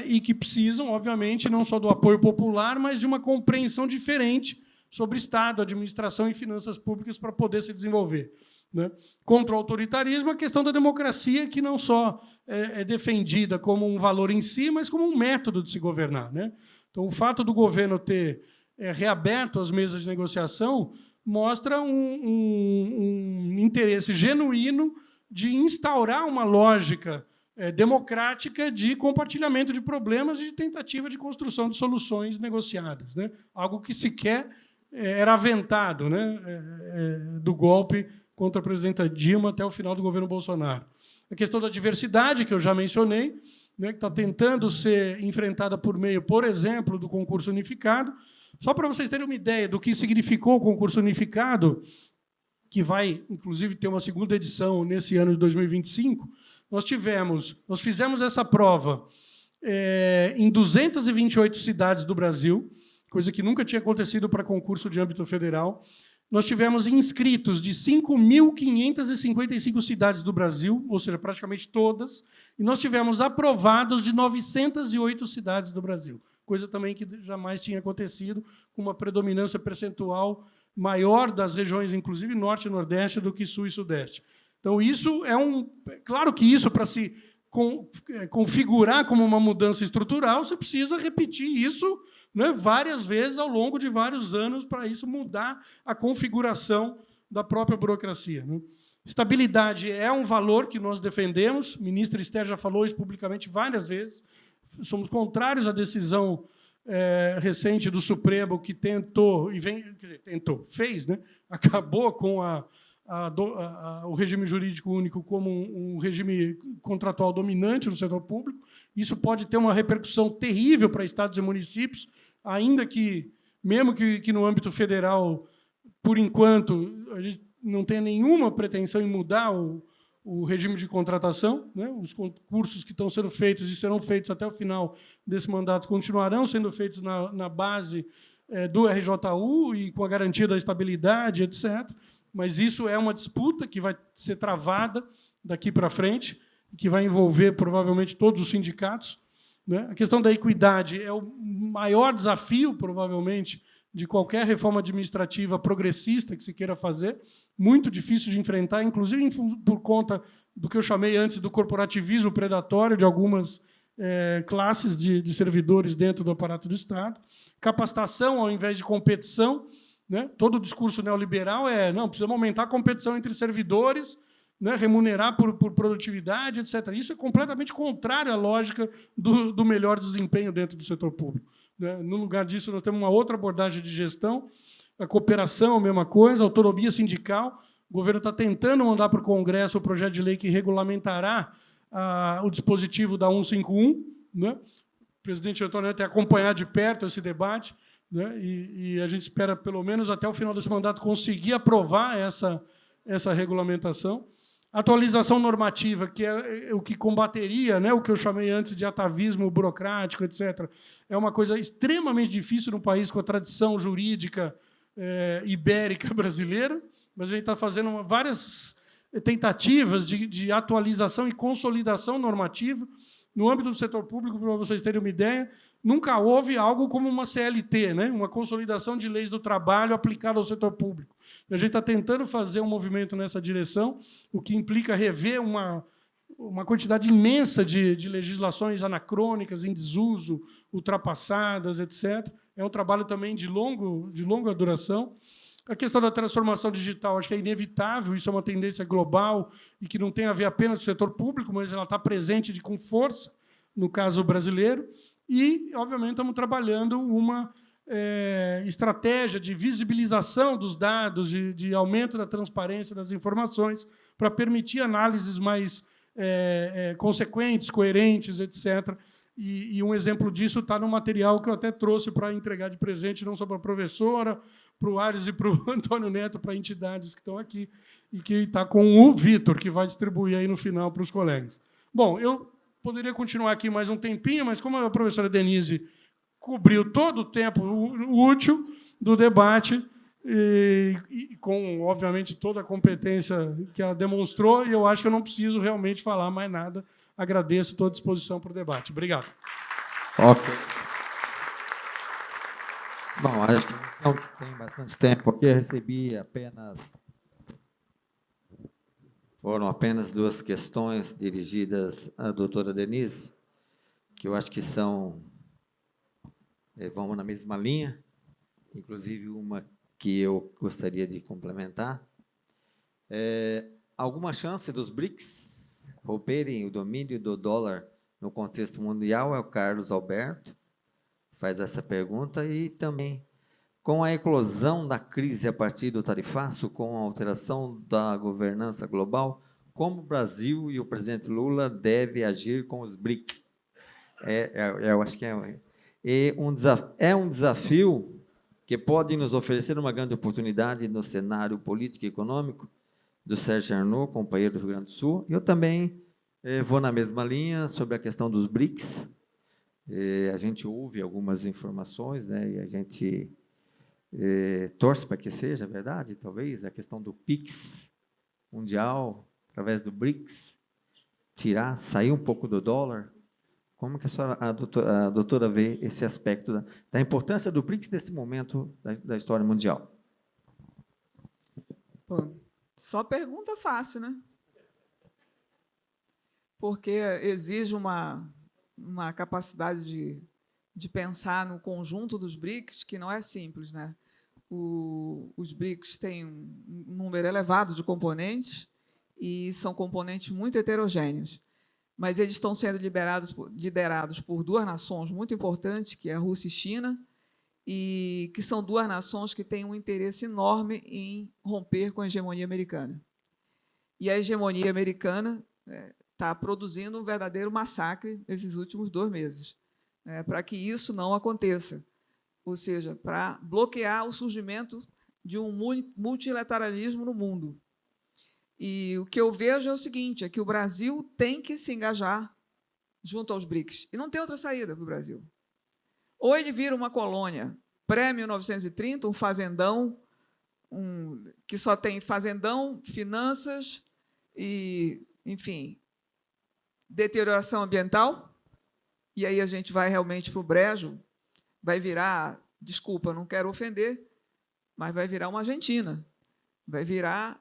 S4: e que precisam, obviamente, não só do apoio popular, mas de uma compreensão diferente sobre Estado, administração e finanças públicas para poder se desenvolver. Né? Contra o autoritarismo, a questão da democracia, que não só é defendida como um valor em si, mas como um método de se governar. Né? Então, o fato do governo ter reaberto as mesas de negociação mostra um interesse genuíno de instaurar uma lógica democrática de compartilhamento de problemas e de tentativa de construção de soluções negociadas. Né? Algo que sequer era aventado, né, do golpe contra a presidenta Dilma até o final do governo Bolsonaro. A questão da diversidade, que eu já mencionei, né, que está tentando ser enfrentada por meio, por exemplo, do concurso unificado. Só para vocês terem uma ideia do que significou o concurso unificado, que vai, inclusive, ter uma segunda edição nesse ano de 2025, nós fizemos essa prova em 228 cidades do Brasil, coisa que nunca tinha acontecido para concurso de âmbito federal. Nós tivemos inscritos de 5.555 cidades do Brasil, ou seja, praticamente todas, e nós tivemos aprovados de 908 cidades do Brasil, coisa também que jamais tinha acontecido, com uma predominância percentual maior das regiões, inclusive Norte e Nordeste, do que Sul e Sudeste. Então, isso claro que isso, para se configurar como uma mudança estrutural, você precisa repetir isso, né, várias vezes ao longo de vários anos, para isso mudar a configuração da própria burocracia. Né? Estabilidade é um valor que nós defendemos, a ministra Esther já falou isso publicamente várias vezes, somos contrários à decisão recente do Supremo, que fez, né, acabou com o regime jurídico único como um regime contratual dominante no setor público. Isso pode ter uma repercussão terrível para estados e municípios, ainda que, mesmo que no âmbito federal, por enquanto, a gente não tenha nenhuma pretensão em mudar o regime de contratação. Né? Os concursos que estão sendo feitos e serão feitos até o final desse mandato continuarão sendo feitos na base do RJU e com a garantia da estabilidade, etc. Mas isso é uma disputa que vai ser travada daqui para frente, que vai envolver, provavelmente, todos os sindicatos. Né? A questão da equidade é o maior desafio, provavelmente, de qualquer reforma administrativa progressista que se queira fazer, muito difícil de enfrentar, inclusive por conta do que eu chamei antes do corporativismo predatório de algumas classes de servidores dentro do aparato do Estado. Capacitação ao invés de competição. Né? Todo o discurso neoliberal não, precisamos aumentar a competição entre servidores, né, remunerar por produtividade, etc. Isso é completamente contrário à lógica do melhor desempenho dentro do setor público. Né? No lugar disso, nós temos uma outra abordagem de gestão, a cooperação, a mesma coisa, a autonomia sindical. O governo está tentando mandar para o Congresso o projeto de lei que regulamentará o dispositivo da 151. Né? O presidente Antônio Neto tem acompanhado de perto esse debate, né? E a gente espera, pelo menos até o final desse mandato, conseguir aprovar essa regulamentação. atualização normativa, que é o que combateria, né, o que eu chamei antes de atavismo burocrático, etc., é uma coisa extremamente difícil num país com a tradição jurídica ibérica brasileira, mas a gente está fazendo várias tentativas de atualização e consolidação normativa. No âmbito do setor público, para vocês terem uma ideia, nunca houve algo como uma CLT, né? Uma consolidação de leis do trabalho aplicada ao setor público. A gente está tentando fazer um movimento nessa direção, o que implica rever uma quantidade imensa de legislações anacrônicas, em desuso, ultrapassadas, etc. É um trabalho também de longa duração. A questão da transformação digital, acho que é inevitável, isso é uma tendência global e que não tem a ver apenas com o setor público, mas ela está presente com força no caso brasileiro. E, obviamente, estamos trabalhando uma estratégia de visibilização dos dados, de aumento da transparência das informações, para permitir análises mais consequentes, coerentes, etc. E um exemplo disso está no material que eu até trouxe para entregar de presente, não só para a professora, para o Ares e para o Antônio Neto, para entidades que estão aqui, e que está com o Vitor, que vai distribuir aí no final para os colegas. Bom, eu poderia continuar aqui mais um tempinho, mas como a professora Denise cobriu todo o tempo útil do debate, e com, obviamente, toda a competência que ela demonstrou, eu acho que eu não preciso realmente falar mais nada. Agradeço, estou à disposição para o debate. Obrigado.
S2: Ok. Bom, acho que não tem bastante tempo, porque eu recebi foram apenas 2 questões dirigidas à doutora Denise, que eu acho que vão na mesma linha, inclusive uma que eu gostaria de complementar. Alguma chance dos BRICS romperem o domínio do dólar no contexto mundial? É o Carlos Alberto faz essa pergunta. E também, com a eclosão da crise a partir do tarifaço, com a alteração da governança global, como o Brasil e o presidente Lula devem agir com os BRICS? Eu acho que é um desafio que pode nos oferecer uma grande oportunidade no cenário político e econômico, do Sérgio Arnaud, companheiro do Rio Grande do Sul. Eu também vou na mesma linha sobre a questão dos BRICS. A gente ouve algumas informações, né, e a gente torce para que seja verdade, talvez, a questão do PIX mundial, através do BRICS, sair um pouco do dólar. Como que a doutora vê esse aspecto da importância do BRICS nesse momento da história mundial?
S3: Bom, só pergunta fácil, né? Porque exige uma capacidade de pensar no conjunto dos BRICS, que não é simples, né? Os BRICS têm um número elevado de componentes e são componentes muito heterogêneos, mas eles estão sendo liderados por 2 nações muito importantes, que é a Rússia e a China, e que são 2 nações que têm um interesse enorme em romper com a hegemonia americana. E a hegemonia americana está produzindo um verdadeiro massacre nesses últimos 2 meses, para que isso não aconteça, ou seja, para bloquear o surgimento de um multilateralismo no mundo. E o que eu vejo é o seguinte, é que o Brasil tem que se engajar junto aos BRICS, e não tem outra saída para o Brasil. Ou ele vira uma colônia pré-1930, um fazendão, que só tem fazendão, finanças e, enfim, deterioração ambiental, e aí a gente vai realmente para o brejo, vai virar, desculpa, não quero ofender, mas vai virar uma Argentina, vai virar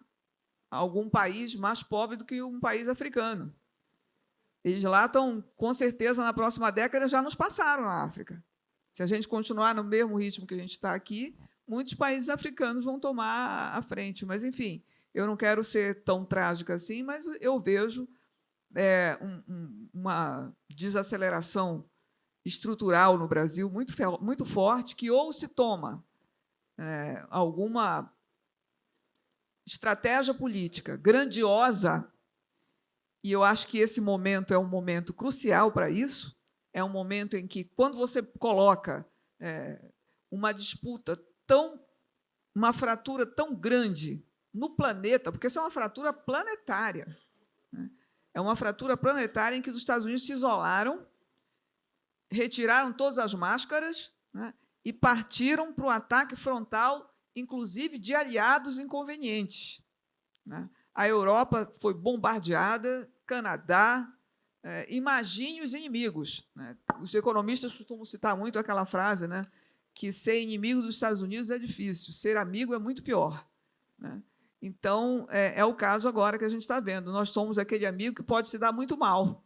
S3: algum país mais pobre do que um país africano. Eles lá estão, com certeza, na próxima década, já nos passaram na África. Se a gente continuar no mesmo ritmo que a gente está aqui, muitos países africanos vão tomar a frente. Mas, enfim, eu não quero ser tão trágica assim, mas eu vejo uma desaceleração estrutural no Brasil muito forte, que ou se toma alguma estratégia política grandiosa, e eu acho que esse momento é um momento crucial para isso, é um momento em que, quando você coloca uma disputa uma fratura tão grande no planeta, porque isso é uma fratura planetária, né? É uma fratura planetária em que os Estados Unidos se isolaram, retiraram todas as máscaras, né, e partiram para o ataque frontal, inclusive de aliados inconvenientes, né? A Europa foi bombardeada, Canadá. Imagine os inimigos, né? Os economistas costumam citar muito aquela frase, né, que ser inimigo dos Estados Unidos é difícil, ser amigo é muito pior, né? Então, é o caso agora que a gente está vendo. Nós somos aquele amigo que pode se dar muito mal,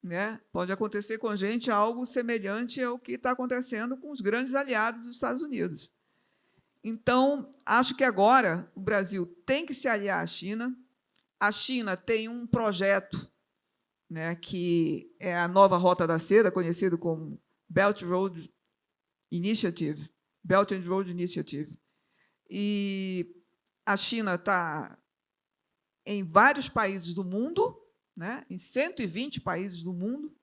S3: né? Pode acontecer com a gente algo semelhante ao que está acontecendo com os grandes aliados dos Estados Unidos. Então, acho que agora o Brasil tem que se aliar à China. A China tem um projeto, né, que é a nova Rota da Seda, conhecido como Belt and Road Initiative, e a China está em vários países do mundo, né, em 120 países do mundo,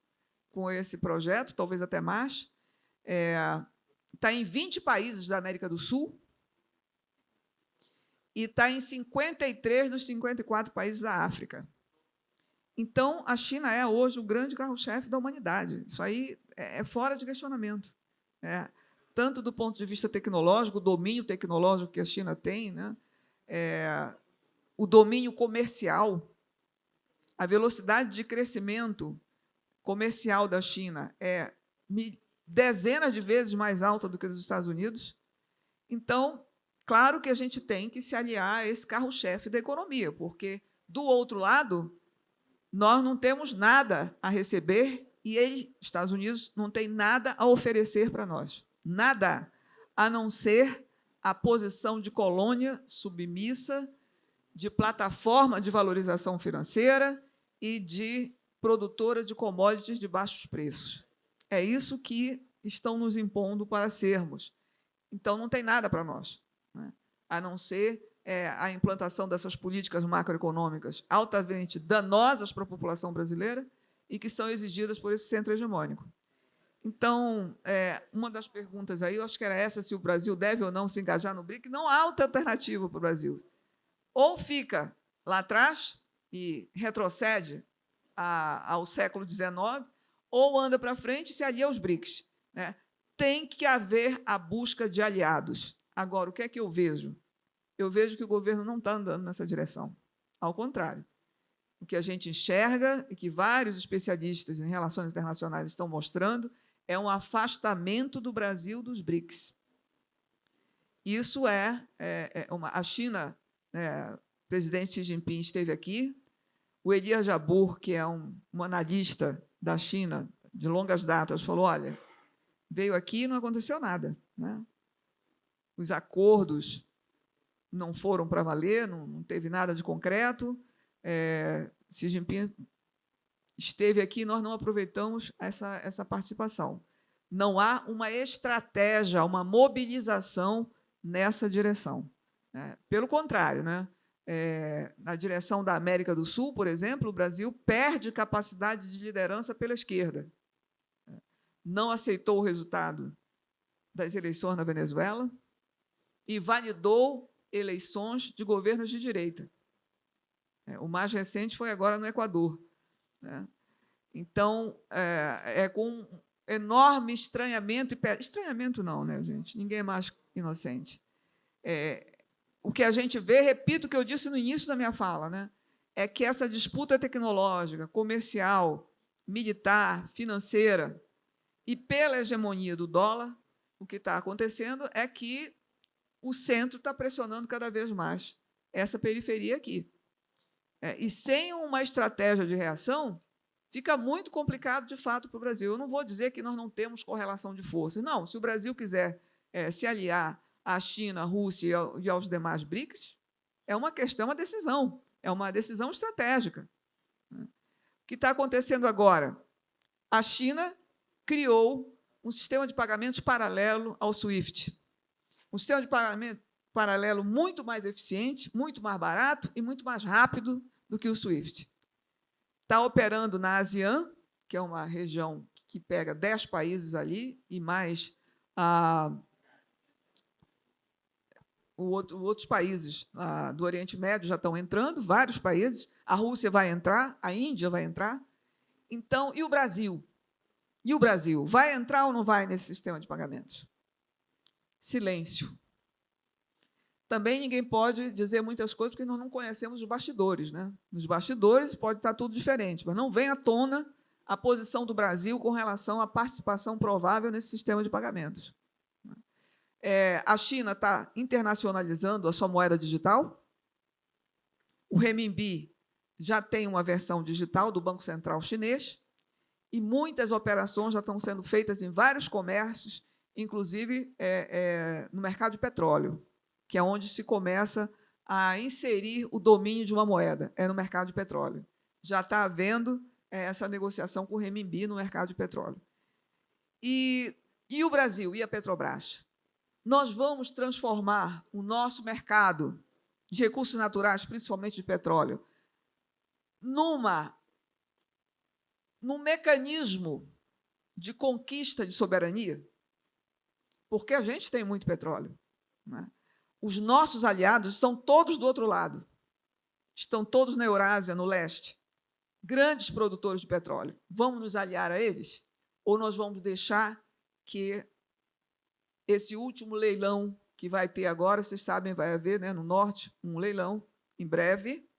S3: com esse projeto, talvez até mais. Está em 20 países da América do Sul e está em 53 dos 54 países da África. Então, a China é hoje o grande carro-chefe da humanidade. Isso aí é fora de questionamento, tanto do ponto de vista tecnológico, o domínio tecnológico que a China tem, né, o domínio comercial, a velocidade de crescimento comercial da China é dezenas de vezes mais alta do que a dos Estados Unidos. Então, claro que a gente tem que se aliar a esse carro-chefe da economia, porque, do outro lado, nós não temos nada a receber e eles, Estados Unidos, não tem nada a oferecer para nós. Nada, a não ser a posição de colônia submissa, de plataforma de valorização financeira e de produtora de commodities de baixos preços. É isso que estão nos impondo para sermos. Então, não tem nada para nós, né, a não ser a implantação dessas políticas macroeconômicas altamente danosas para a população brasileira e que são exigidas por esse centro hegemônico. Então, uma das perguntas aí, eu acho que era essa, se o Brasil deve ou não se engajar no BRIC. Não há outra alternativa para o Brasil. Ou fica lá atrás e retrocede ao século XIX, ou anda para frente e se alia aos BRICS, né? Tem que haver a busca de aliados. Agora, o que é que eu vejo? Eu vejo que o governo não está andando nessa direção. Ao contrário. O que a gente enxerga e que vários especialistas em relações internacionais estão mostrando é um afastamento do Brasil dos BRICS. Isso a China, o presidente Xi Jinping esteve aqui, o Elias Jabbour, que é um analista da China de longas datas, falou, olha, veio aqui e não aconteceu nada, né? Os acordos não foram para valer, não teve nada de concreto. Xi Jinping esteve aqui e nós não aproveitamos essa participação. Não há uma estratégia, uma mobilização nessa direção. Pelo contrário, né? Na direção da América do Sul, por exemplo, o Brasil perde capacidade de liderança pela esquerda. Não aceitou o resultado das eleições na Venezuela e validou eleições de governos de direita. O mais recente foi agora no Equador, né? Então, com enorme estranhamento, estranhamento não, né, gente? Ninguém é mais inocente. O que a gente vê, repito o que eu disse no início da minha fala, né, é que essa disputa tecnológica, comercial, militar, financeira e pela hegemonia do dólar, o que está acontecendo é que o centro está pressionando cada vez mais essa periferia aqui. E sem uma estratégia de reação, fica muito complicado, de fato, para o Brasil. Eu não vou dizer que nós não temos correlação de forças. Não, se o Brasil quiser se aliar à China, à Rússia e aos demais BRICS, é uma questão, uma decisão. É uma decisão estratégica. O que está acontecendo agora? A China criou um sistema de pagamentos paralelo ao SWIFT. Um sistema de pagamento paralelo muito mais eficiente, muito mais barato e muito mais rápido do que o SWIFT. Está operando na ASEAN, que é uma região que pega 10 países ali, e mais outros países do Oriente Médio já estão entrando, vários países, a Rússia vai entrar, a Índia vai entrar. Então, e o Brasil? E o Brasil? Vai entrar ou não vai nesse sistema de pagamentos? Silêncio. Também ninguém pode dizer muitas coisas, porque nós não conhecemos os bastidores, né? Nos bastidores pode estar tudo diferente, mas não vem à tona a posição do Brasil com relação à participação provável nesse sistema de pagamentos. A China está internacionalizando a sua moeda digital. O renminbi já tem uma versão digital do Banco Central chinês e muitas operações já estão sendo feitas em vários comércios, inclusive no mercado de petróleo, que é onde se começa a inserir o domínio de uma moeda, no mercado de petróleo. Já está havendo essa negociação com o renminbi no mercado de petróleo. E o Brasil, e a Petrobras? Nós vamos transformar o nosso mercado de recursos naturais, principalmente de petróleo, num mecanismo de conquista de soberania, porque a gente tem muito petróleo, né? Os nossos aliados estão todos do outro lado, estão todos na Eurásia, no leste, grandes produtores de petróleo. Vamos nos aliar a eles? Ou nós vamos deixar que esse último leilão que vai ter agora, vocês sabem, vai haver, né, no norte um leilão em breve,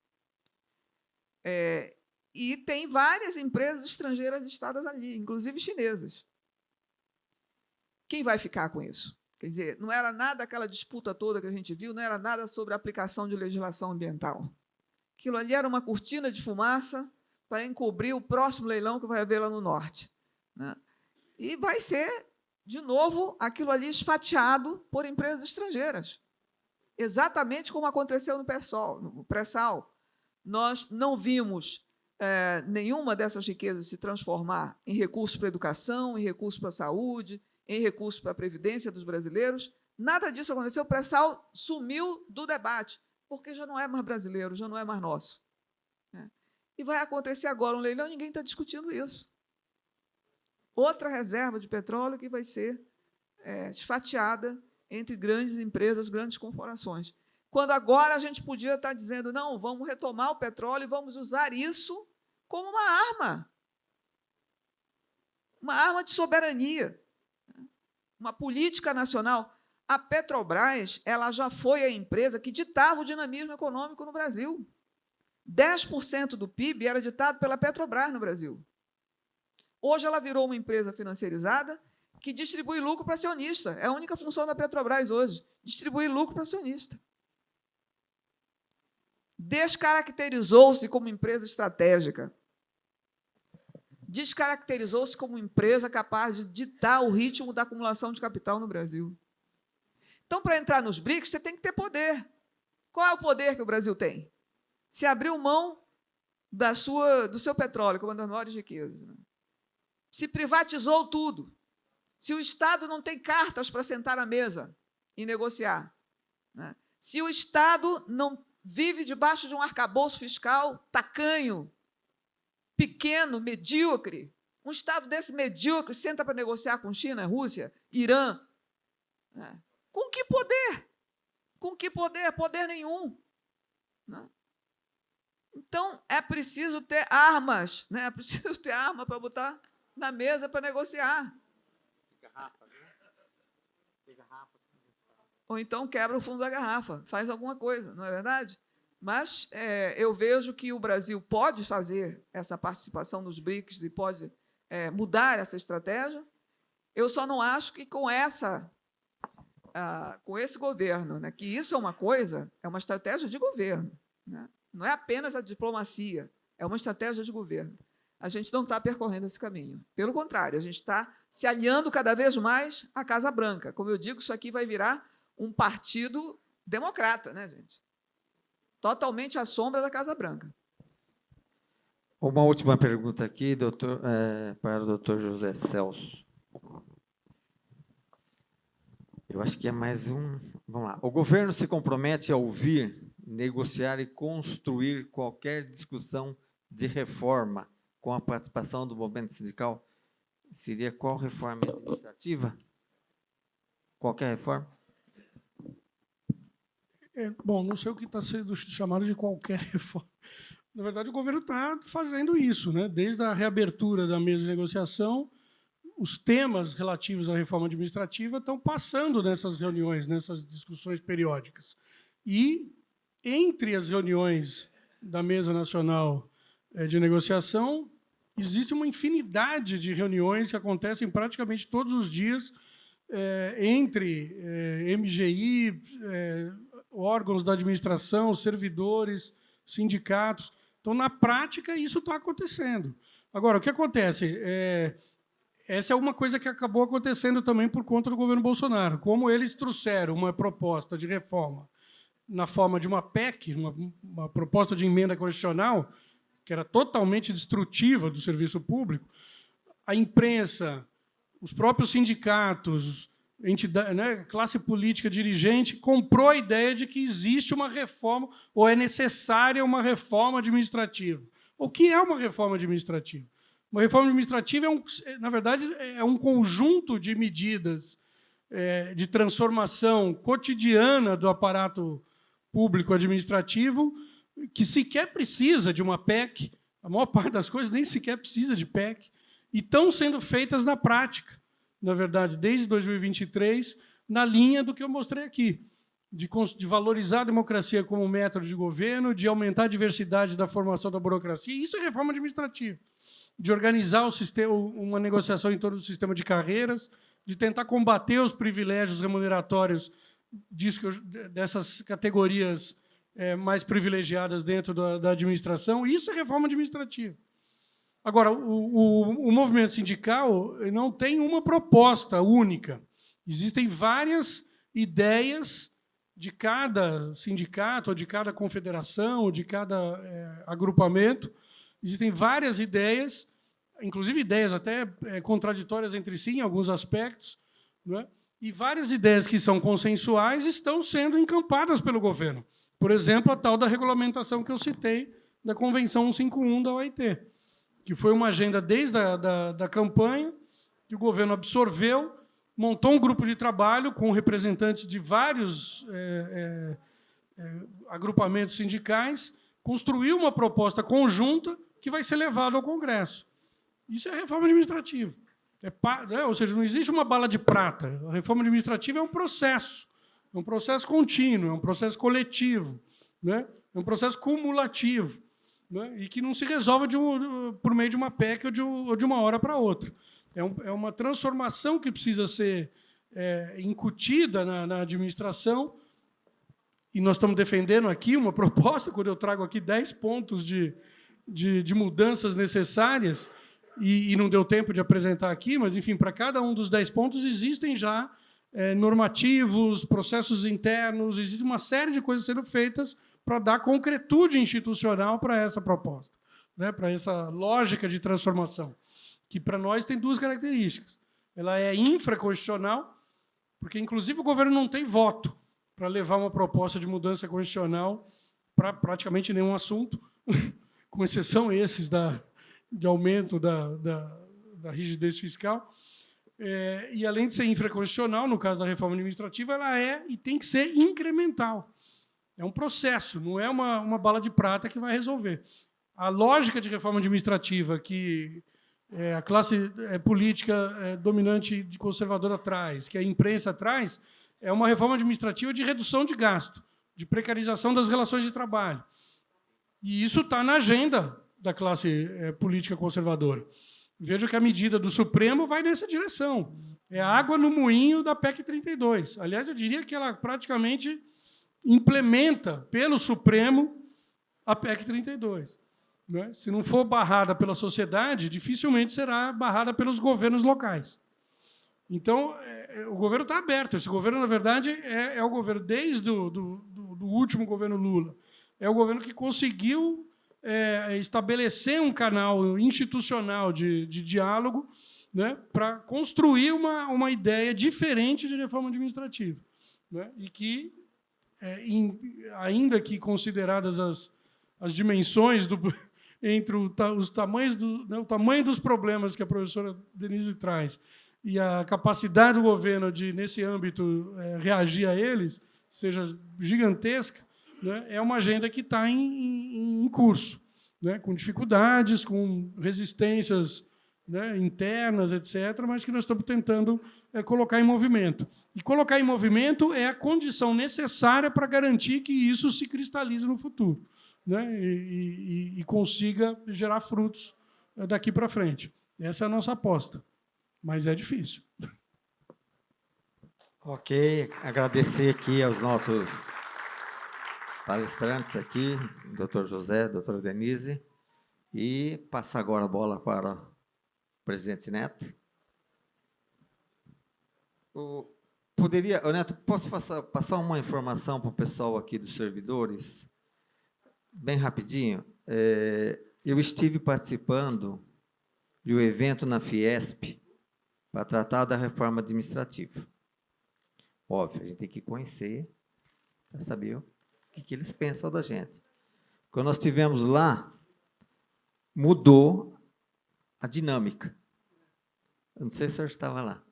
S3: e tem várias empresas estrangeiras listadas ali, inclusive chinesas. Quem vai ficar com isso? Quer dizer, não era nada aquela disputa toda que a gente viu, não era nada sobre a aplicação de legislação ambiental. Aquilo ali era uma cortina de fumaça para encobrir o próximo leilão que vai haver lá no norte, né? E vai ser, de novo, aquilo ali esfatiado por empresas estrangeiras. Exatamente como aconteceu no pré-sal. Nós não vimos nenhuma dessas riquezas se transformar em recursos para a educação, em recursos para a saúde, em recursos para a previdência dos brasileiros. Nada disso aconteceu. O pré-sal sumiu do debate, porque já não é mais brasileiro, já não é mais nosso, né? E vai acontecer agora um leilão, ninguém está discutindo isso. Outra reserva de petróleo que vai ser esfatiada entre grandes empresas, grandes corporações. Quando agora a gente podia estar dizendo, não, vamos retomar o petróleo e vamos usar isso como uma arma de soberania, uma política nacional. A Petrobras, ela já foi a empresa que ditava o dinamismo econômico no Brasil. 10% do PIB era ditado pela Petrobras no Brasil. Hoje ela virou uma empresa financiarizada que distribui lucro para acionista. É a única função da Petrobras hoje, distribuir lucro para acionista. Descaracterizou-se como empresa estratégica. Descaracterizou-se como empresa capaz de ditar o ritmo da acumulação de capital no Brasil. Então, para entrar nos BRICS, você tem que ter poder. Qual é o poder que o Brasil tem? Se abriu mão do seu petróleo, como uma das maiores riquezas, né? Se privatizou tudo. Se o Estado não tem cartas para sentar à mesa e negociar, né? Se o Estado não vive debaixo de um arcabouço fiscal tacanho, pequeno, medíocre, um Estado desse medíocre senta para negociar com China, Rússia, Irã, né? Com que poder? Com que poder? Poder nenhum, né? Então, é preciso ter armas, né? É preciso ter arma para botar na mesa para negociar. Ou então quebra o fundo da garrafa, faz alguma coisa, não é verdade? Mas eu vejo que o Brasil pode fazer essa participação nos BRICS e pode mudar essa estratégia. Eu só não acho que com esse governo, né, que isso é uma coisa, é uma estratégia de governo, né? Não é apenas a diplomacia, é uma estratégia de governo. A gente não está percorrendo esse caminho. Pelo contrário, a gente está se alinhando cada vez mais à Casa Branca. Como eu digo, isso aqui vai virar um partido democrata, né, gente? Totalmente à sombra da Casa Branca.
S2: Uma última pergunta aqui, doutor, para o doutor José Celso. Eu acho que é mais um... Vamos lá. O governo se compromete a ouvir, negociar e construir qualquer discussão de reforma com a participação do movimento sindical. Seria qual reforma administrativa? Qualquer reforma?
S4: Bom, não sei o que está sendo chamado de qualquer reforma. Na verdade, o governo está fazendo isso, né? Desde a reabertura da mesa de negociação, os temas relativos à reforma administrativa estão passando nessas reuniões, nessas discussões periódicas. E, entre as reuniões da Mesa Nacional de Negociação, existe uma infinidade de reuniões que acontecem praticamente todos os dias entre MGI, órgãos da administração, servidores, sindicatos. Então, na prática, isso está acontecendo. Agora, o que acontece? Essa é uma coisa que acabou acontecendo também por conta do governo Bolsonaro. Como eles trouxeram uma proposta de reforma na forma de uma PEC, uma proposta de emenda constitucional, que era totalmente destrutiva do serviço público, a imprensa, os próprios sindicatos, entidade, né, classe política dirigente, comprou a ideia de que existe uma reforma, ou é necessária uma reforma administrativa. O que é uma reforma administrativa? Uma reforma administrativa, na verdade, é um conjunto de medidas de transformação cotidiana do aparato público administrativo que sequer precisa de uma PEC, a maior parte das coisas nem sequer precisa de PEC, e estão sendo feitas na prática, na verdade, desde 2023, na linha do que eu mostrei aqui, de valorizar a democracia como método de governo, de aumentar a diversidade da formação da burocracia. Isso é reforma administrativa. De organizar uma negociação em torno do sistema de carreiras, de tentar combater os privilégios remuneratórios dessas categorias mais privilegiadas dentro da administração. Isso é reforma administrativa. Agora, o movimento sindical não tem uma proposta única. Existem várias ideias de cada sindicato, ou de cada confederação, ou de cada agrupamento. Existem várias ideias, inclusive ideias até contraditórias entre si, em alguns aspectos, não é? E várias ideias que são consensuais estão sendo encampadas pelo governo. Por exemplo, a tal da regulamentação que eu citei, da Convenção 151 da OIT, que foi uma agenda desde da campanha, que o governo absorveu, montou um grupo de trabalho com representantes de vários agrupamentos sindicais, construiu uma proposta conjunta que vai ser levada ao Congresso. Isso é reforma administrativa. Ou seja, não existe uma bala de prata. A reforma administrativa é um processo contínuo, é um processo coletivo, né? É um processo cumulativo, né? E que não se resolve por meio de uma PEC ou de uma hora para outra. É uma transformação que precisa ser incutida na administração, e nós estamos defendendo aqui uma proposta, quando eu trago aqui 10 pontos de mudanças necessárias, e não deu tempo de apresentar aqui, mas, enfim, para cada um dos 10 pontos existem já normativos, processos internos, existe uma série de coisas sendo feitas para dar concretude institucional para essa proposta, né, para essa lógica de transformação, que, para nós, tem duas características. Ela é infraconstitucional, porque, inclusive, o governo não tem voto para levar uma proposta de mudança constitucional para praticamente nenhum assunto, com exceção esses de aumento da rigidez fiscal. E, além de ser infraconstitucional, no caso da reforma administrativa, ela e tem que ser incremental. É um processo, não é uma bala de prata que vai resolver. A lógica de reforma administrativa que a classe política dominante de conservadora traz, que a imprensa traz, é uma reforma administrativa de redução de gasto, de precarização das relações de trabalho. E isso está na agenda da classe política conservadora. Vejo que a medida do Supremo vai nessa direção. É a água no moinho da PEC 32. Aliás, eu diria que ela praticamente implementa pelo Supremo a PEC 32. Né? Se não for barrada pela sociedade, dificilmente será barrada pelos governos locais. Então, o governo está aberto. Esse governo, na verdade, é o governo, desde do último governo Lula, é o governo que conseguiu estabelecer um canal institucional de diálogo, né, para construir uma ideia diferente de reforma administrativa, né, e que, ainda que consideradas as dimensões entre os tamanhos o tamanho dos problemas que a professora Denise traz e a capacidade do governo de, nesse âmbito, reagir a eles, seja gigantesca, né, é uma agenda que está em curso, né, com dificuldades, com resistências, né, internas, etc., mas que nós estamos tentando colocar em movimento. E colocar em movimento é a condição necessária para garantir que isso se cristalize no futuro, né, e consiga gerar frutos daqui para frente. Essa é a nossa aposta, mas é difícil.
S2: Ok, agradecer aqui aos nossos palestrantes aqui, doutor José, doutora Denise, e passar agora a bola para o presidente Neto. Neto, posso passar uma informação para o pessoal aqui dos servidores? Bem rapidinho. Eu estive participando de um evento na Fiesp para tratar da reforma administrativa. Óbvio, a gente tem que conhecer para saber o que eles pensam da gente. Quando nós estivemos lá, mudou a dinâmica. Eu não sei se o senhor estava lá.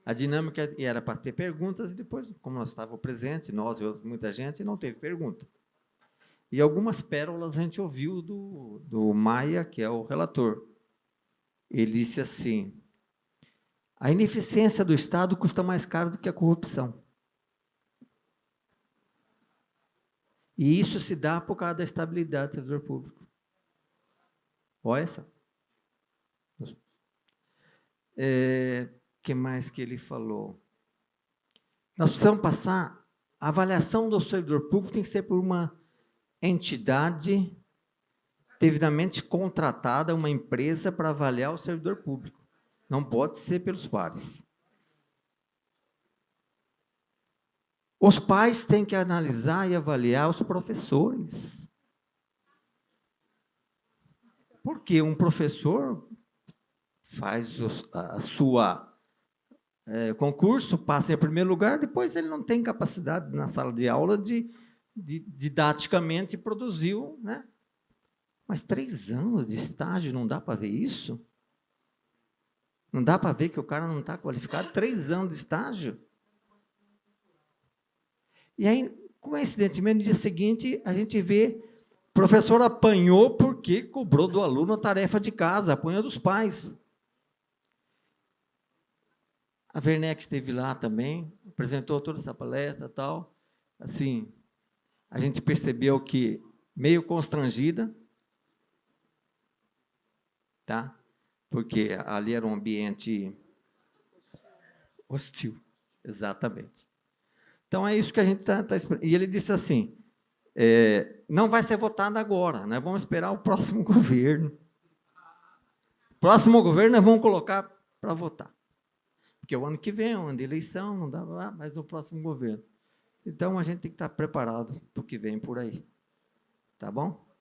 S2: A dinâmica era para ter perguntas e depois, como nós estávamos presentes, nós e muita gente, não teve pergunta. E algumas pérolas a gente ouviu do Maia, que é o relator. Ele disse assim: a ineficiência do Estado custa mais caro do que a corrupção. E isso se dá por causa da estabilidade do servidor público. Olha só. Que mais que ele falou? Nós precisamos passar... A avaliação do servidor público tem que ser por uma entidade devidamente contratada, uma empresa para avaliar o servidor público. Não pode ser pelos pares. Os pais têm que analisar e avaliar os professores. Porque um professor faz a sua concurso, passa em primeiro lugar, depois ele não tem capacidade na sala de aula de didaticamente produzir, né? Mas 3 anos de estágio, não dá para ver isso? Não dá para ver que o cara não está qualificado? 3 anos de estágio? E aí, coincidentemente, no dia seguinte, a gente vê o professor apanhou porque cobrou do aluno a tarefa de casa, apanhou dos pais. A Werneck esteve lá também, apresentou toda essa palestra e tal. Assim, a gente percebeu que meio constrangida, tá? Porque ali era um ambiente hostil, exatamente. Então, é isso que a gente está esperando. E ele disse assim, não vai ser votado agora, nós vamos esperar o próximo governo. Próximo governo nós vamos colocar para votar. Porque o ano que vem é um ano de eleição, não dá lá, mas no próximo governo. Então, a gente tem que estar preparado para o que vem por aí. Tá bom?